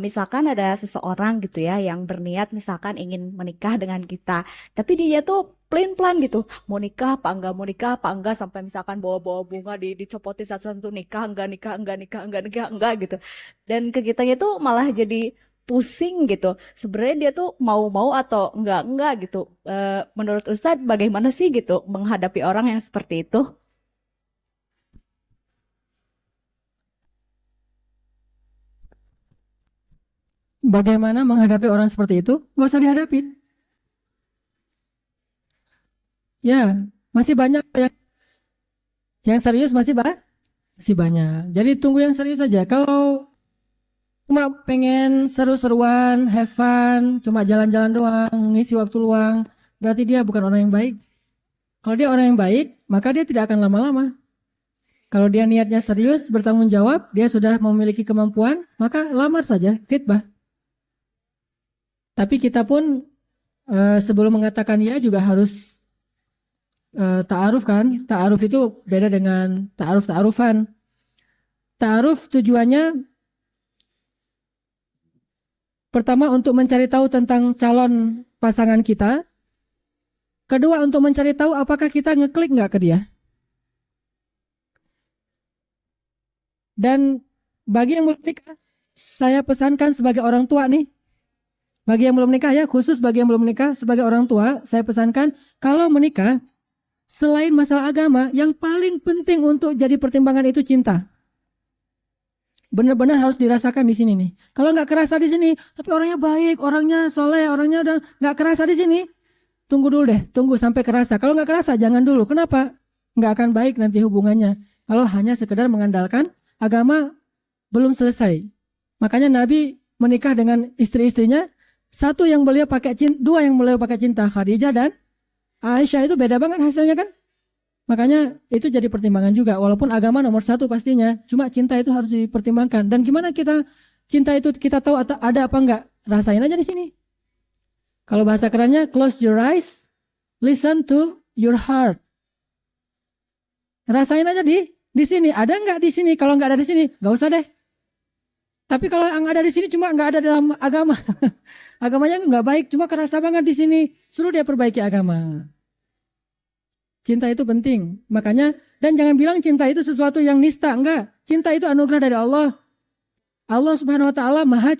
misalkan ada seseorang gitu ya yang berniat misalkan ingin menikah dengan kita, tapi dia tuh plan gitu, mau nikah apa enggak, mau nikah apa enggak, sampai misalkan bawa-bawa bunga dicopotin satu-satu, nikah enggak, nikah enggak, nikah enggak, nikah enggak gitu. Dan ke kitanya tuh malah jadi pusing gitu. Sebenarnya dia tuh mau-mau atau enggak gitu. Menurut Ustadz bagaimana sih gitu menghadapi orang yang seperti itu? Bagaimana menghadapi orang seperti itu? Nggak usah dihadapin. Ya, masih banyak yang serius masih banyak. Jadi tunggu yang serius saja. Kalau cuma pengen seru-seruan, have fun, cuma jalan-jalan doang, ngisi waktu luang, berarti dia bukan orang yang baik. Kalau dia orang yang baik, maka dia tidak akan lama-lama. Kalau dia niatnya serius, bertanggung jawab, dia sudah memiliki kemampuan, maka lamar saja, khitbah. Tapi kita pun sebelum mengatakan ya juga harus ta'aruf kan. Ta'aruf itu beda dengan ta'arufan. Ta'aruf tujuannya pertama untuk mencari tahu tentang calon pasangan kita. Kedua untuk mencari tahu apakah kita ngeklik nggak ke dia. Dan bagi yang belum nikah, saya pesankan sebagai orang tua nih. Bagi yang belum nikah ya, khusus bagi yang belum nikah, sebagai orang tua, saya pesankan kalau menikah, selain masalah agama, yang paling penting untuk jadi pertimbangan itu cinta. Benar-benar harus dirasakan di sini nih. Kalau nggak kerasa di sini, tapi orangnya baik, orangnya soleh, orangnya udah nggak kerasa di sini, tunggu dulu deh, tunggu sampai kerasa. Kalau nggak kerasa, jangan dulu. Kenapa? Nggak akan baik nanti hubungannya. Kalau hanya sekedar mengandalkan agama belum selesai. Makanya Nabi menikah dengan istri-istrinya. Satu yang beliau pakai cinta, dua yang beliau pakai cinta, Khadijah dan Aisyah, itu beda banget hasilnya kan? Makanya itu jadi pertimbangan juga, walaupun agama nomor satu pastinya, cuma cinta itu harus dipertimbangkan. Dan gimana kita cinta itu kita tahu ada apa enggak? Rasain aja di sini. Kalau bahasa kerennya, close your eyes, listen to your heart. Rasain aja di sini. Ada enggak di sini? Kalau enggak ada di sini, enggak usah deh. Tapi kalau yang ada di sini cuma enggak ada dalam agama, agamanya enggak baik, cuma kerasa banget di sini, suruh dia perbaiki agama. Cinta itu penting. Makanya, dan jangan bilang cinta itu sesuatu yang nista, enggak. Cinta itu anugerah dari Allah. Allah Subhanahu wa taala Maha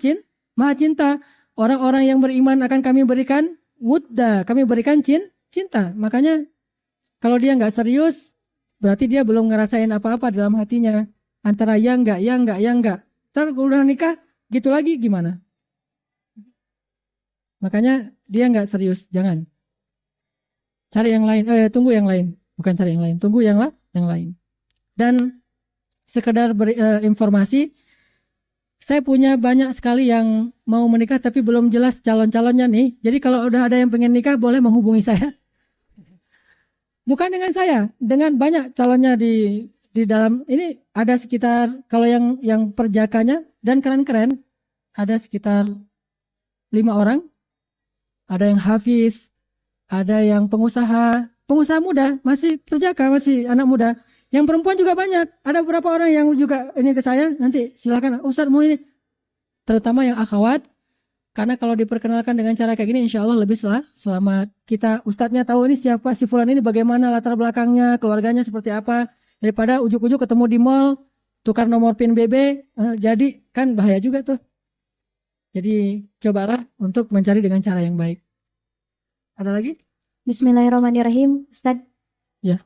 Cinta. Orang-orang yang beriman akan kami berikan wudda, kami berikan cinta. Makanya kalau dia enggak serius, berarti dia belum ngerasain apa-apa dalam hatinya. Antara ya enggak, ya enggak, ya enggak. Ntar udah nikah, gitu lagi gimana? Makanya dia nggak serius, jangan. Cari yang lain, tunggu yang lain. Bukan cari yang lain, tunggu yang lain. Dan sekedar informasi, saya punya banyak sekali yang mau menikah tapi belum jelas calon-calonnya nih. Jadi kalau udah ada yang pengen nikah boleh menghubungi saya. Bukan dengan saya, dengan banyak calonnya di dalam ini ada sekitar kalau yang perjakanya dan keren-keren ada sekitar 5 orang. Ada yang hafiz, ada yang pengusaha muda, masih perjaka, masih anak muda. Yang perempuan juga banyak. Ada beberapa orang yang juga ini ke saya, nanti silakan Ustaz mau ini. Terutama yang akhwat, karena kalau diperkenalkan dengan cara kayak gini insya Allah lebih selamat. Kita Ustadznya tahu ini siapa, si fulan ini bagaimana latar belakangnya, keluarganya seperti apa. Daripada ujuk-ujuk ketemu di mall, tukar nomor PIN BB, jadi kan bahaya juga tuh. Jadi cobalah untuk mencari dengan cara yang baik. Ada lagi? Bismillahirrahmanirrahim, Ustaz. Ya.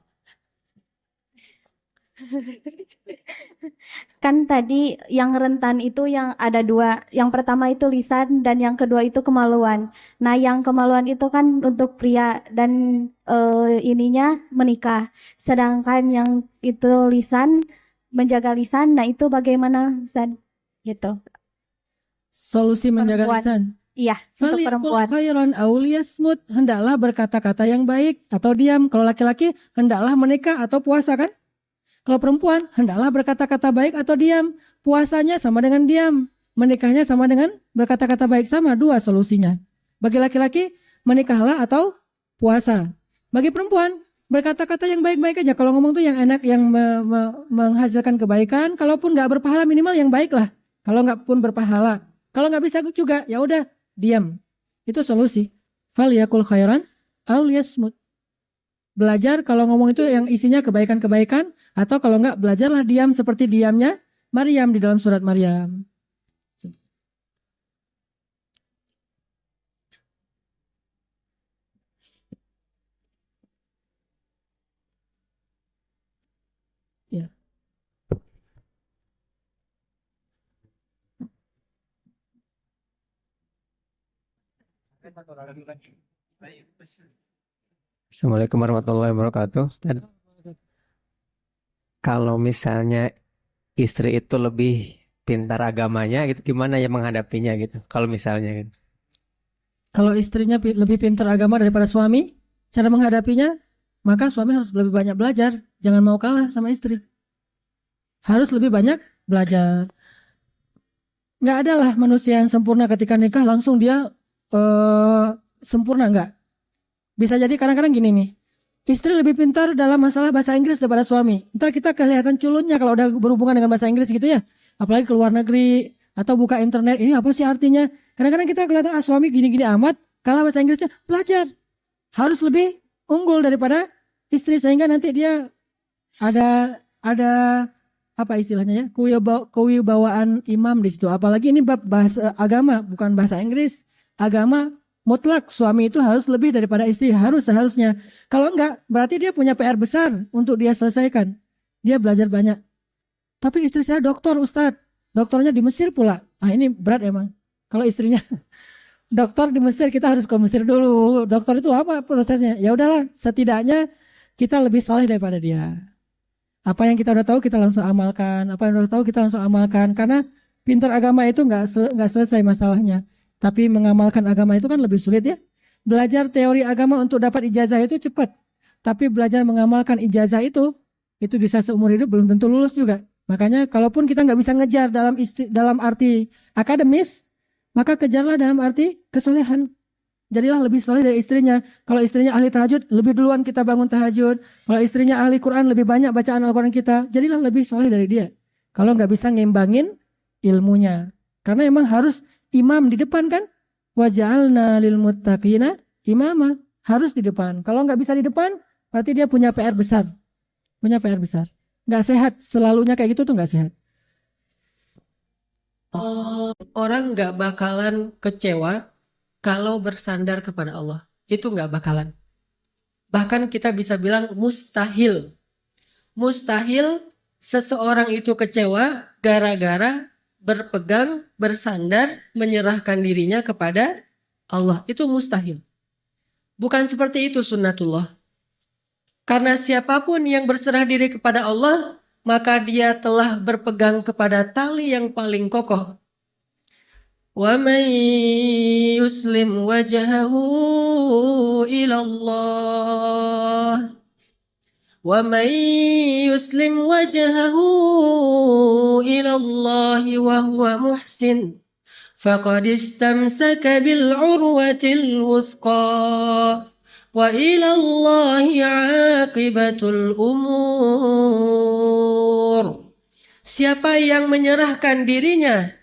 Kan tadi yang rentan itu yang ada 2. Yang pertama itu lisan dan yang kedua itu kemaluan. Nah, yang kemaluan itu kan untuk pria dan ininya menikah. Sedangkan yang itu lisan, menjaga lisan, nah itu bagaimana, Ustaz? Gitu. Solusi menjaga Perempuan. lisan. Iya, untuk perempuan. khairan aw liyasmut, hendaklah berkata-kata yang baik atau diam. Kalau laki-laki hendaklah menikah atau puasa kan? Kalau perempuan hendaklah berkata-kata baik atau diam. Puasanya sama dengan diam, menikahnya sama dengan berkata-kata baik, sama 2 solusinya. Bagi laki-laki menikahlah atau puasa. Bagi perempuan berkata-kata yang baik-baik aja. Kalau ngomong tuh yang enak, yang menghasilkan kebaikan. Kalaupun nggak berpahala minimal yang baik lah. Kalau nggak pun berpahala. Kalau nggak bisa juga, ya udah diam. Itu solusi. Falyakul khairan aw liyasmut. Belajar kalau ngomong itu yang isinya kebaikan-kebaikan, atau kalau nggak belajarlah diam seperti diamnya Maryam di dalam surat Maryam. Ya. Assalamualaikum warahmatullahi wabarakatuh. Ustaz, kalau misalnya istri itu lebih pintar agamanya gitu, gimana ya menghadapinya gitu? Kalau misalnya gitu. Kalau istrinya lebih pintar agama daripada suami, cara menghadapinya, maka suami harus lebih banyak belajar. Jangan mau kalah sama istri. Harus lebih banyak belajar. Nggak ada lah manusia yang sempurna ketika nikah langsung dia sempurna, nggak. Bisa jadi kadang-kadang gini nih. Istri lebih pintar dalam masalah bahasa Inggris daripada suami. Ntar kita kelihatan culunnya kalau udah berhubungan dengan bahasa Inggris gitu ya. Apalagi ke luar negeri atau buka internet. Ini apa sih artinya? Kadang-kadang kita kelihatan suami gini-gini amat. Kalah bahasa Inggrisnya. Belajar. Harus lebih unggul daripada istri. Sehingga nanti dia ada apa istilahnya ya? Kewibawaan imam di situ. Apalagi ini bab bahasa agama. Bukan bahasa Inggris. Agama. Mutlak suami itu harus lebih daripada istri, seharusnya. Kalau enggak, berarti dia punya PR besar untuk dia selesaikan. Dia belajar banyak. Tapi istri saya dokter, Ustadz. Dokternya di Mesir pula. Ini berat emang. Kalau istrinya dokter di Mesir, kita harus ke Mesir dulu. Dokter itu lama prosesnya. Ya udahlah, setidaknya kita lebih soleh daripada dia. Apa yang kita udah tahu kita langsung amalkan. Karena pintar agama itu enggak selesai masalahnya. Tapi mengamalkan agama itu kan lebih sulit ya. Belajar teori agama untuk dapat ijazah itu cepat. Tapi belajar mengamalkan ijazah itu bisa seumur hidup belum tentu lulus juga. Makanya kalaupun kita nggak bisa ngejar dalam arti akademis, maka kejarlah dalam arti kesolehan. Jadilah lebih soleh dari istrinya. Kalau istrinya ahli tahajud, lebih duluan kita bangun tahajud. Kalau istrinya ahli Quran, lebih banyak bacaan Al-Quran kita. Jadilah lebih soleh dari dia. Kalau nggak bisa ngembangin ilmunya. Karena emang harus imam di depan kan? Waja'alna lil muttaqina imama. Harus di depan. Kalau nggak bisa di depan, berarti dia punya PR besar. Nggak sehat. Selalunya kayak gitu tuh nggak sehat. Orang nggak bakalan kecewa kalau bersandar kepada Allah. Itu nggak bakalan. Bahkan kita bisa bilang mustahil. Mustahil seseorang itu kecewa gara-gara berpegang, bersandar, menyerahkan dirinya kepada Allah. Itu mustahil. Bukan seperti itu sunnatullah. Karena siapapun yang berserah diri kepada Allah, maka dia telah berpegang kepada tali yang paling kokoh. وَمَنْ يُسْلِمْ وَجْهَهُ إِلَى اللَّهِ وَمَنْ يُسْلِمْ وَجْهَهُ إِلَى اللَّهِ وَهُوَ مُحْسِنٌ فَقَدِ اسْتَمْسَكَ بِالْعُرْوَةِ الْوُثْقَى وَإِلَى اللَّهِ عَاقِبَةُ الْأُمُورِ. Siapa yang menyerahkan dirinya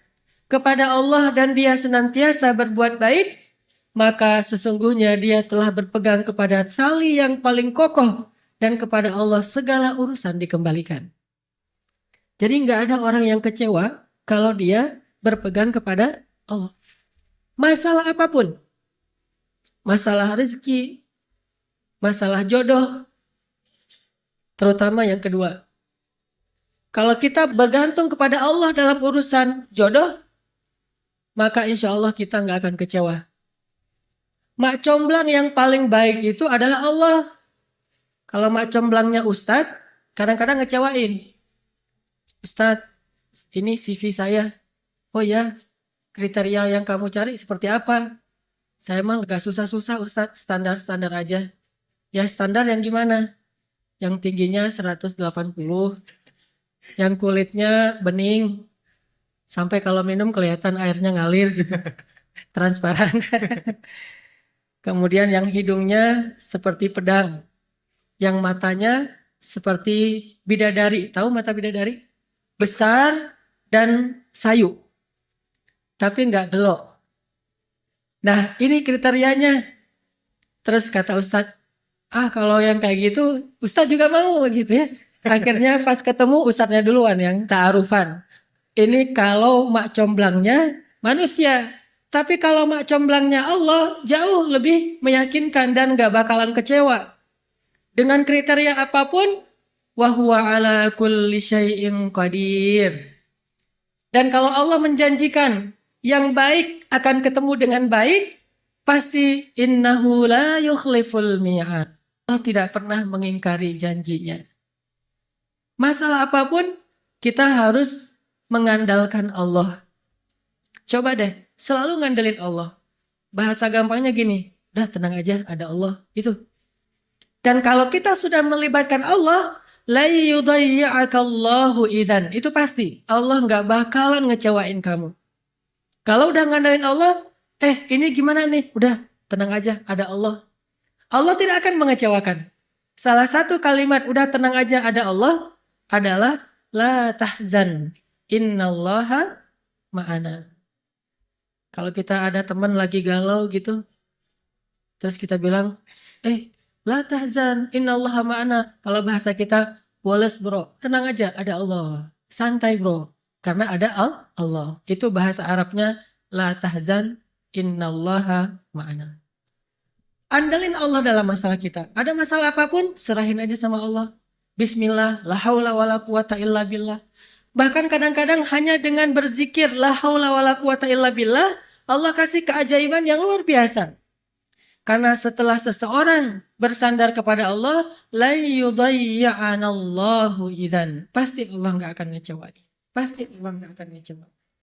kepada Allah dan dia senantiasa berbuat baik, maka sesungguhnya dia telah berpegang kepada tali yang paling kokoh dan kepada Allah segala urusan dikembalikan. Jadi nggak ada orang yang kecewa kalau dia berpegang kepada Allah. Masalah apapun, masalah rezeki, masalah jodoh, terutama yang kedua. Kalau kita bergantung kepada Allah dalam urusan jodoh, maka insya Allah kita nggak akan kecewa. Mak comblang yang paling baik itu adalah Allah. Kalau mak comblangnya Ustadz, kadang-kadang ngecewain. Ustadz, ini CV saya. Oh ya, kriteria yang kamu cari seperti apa? Saya emang gak susah-susah Ustadz, standar-standar aja. Ya standar yang gimana? Yang tingginya 180, yang kulitnya bening, sampai kalau minum kelihatan airnya ngalir gitu. Transparan. Kemudian yang hidungnya seperti pedang. Yang matanya seperti bidadari. Tahu mata bidadari? Besar dan sayu. Tapi nggak gelok. Nah ini kriterianya. Terus kata Ustadz, kalau yang kayak gitu Ustadz juga mau gitu ya. Akhirnya pas ketemu Ustadznya duluan yang ta'arufan. Ini kalau mak comblangnya manusia. Tapi kalau mak comblangnya Allah jauh lebih meyakinkan dan gak bakalan kecewa. Dengan kriteria apapun, wahuwa ala kulli syai'in qadir. Dan kalau Allah menjanjikan yang baik akan ketemu dengan baik, pasti innahu la yukhliful mi'ad. Allah tidak pernah mengingkari janjinya. Masalah apapun, kita harus mengandalkan Allah. Coba deh, selalu ngandelin Allah. Bahasa gampangnya gini, udah tenang aja, ada Allah. Itu. Dan kalau kita sudah melibatkan Allah, la yudayya'akallahu idzan. Itu pasti, Allah nggak bakalan ngecewain kamu. Kalau udah ngandelin Allah, ini gimana nih? Udah, tenang aja, ada Allah. Allah tidak akan mengecewakan. Salah satu kalimat, udah tenang aja, ada Allah, adalah la tahzan. Innallaha ma'ana. Kalau kita ada teman lagi galau gitu, terus kita bilang, la tahzan, innallaha ma'ana. Kalau bahasa kita, woles bro, tenang aja, ada Allah. Santai bro, karena ada Allah. Itu bahasa Arabnya, la tahzan, innallaha ma'ana. Andalin Allah dalam masalah kita. Ada masalah apapun, serahin aja sama Allah. Bismillah, la haula wa la quwata illa billah. Bahkan kadang-kadang hanya dengan berzikir la haula wala quwata illa billah, Allah kasih keajaiban yang luar biasa. Karena setelah seseorang bersandar kepada Allah, la yudayya'anallahu idzan. Pasti Allah nggak akan ngecewain. Pasti Allah nggak akan ngecewain.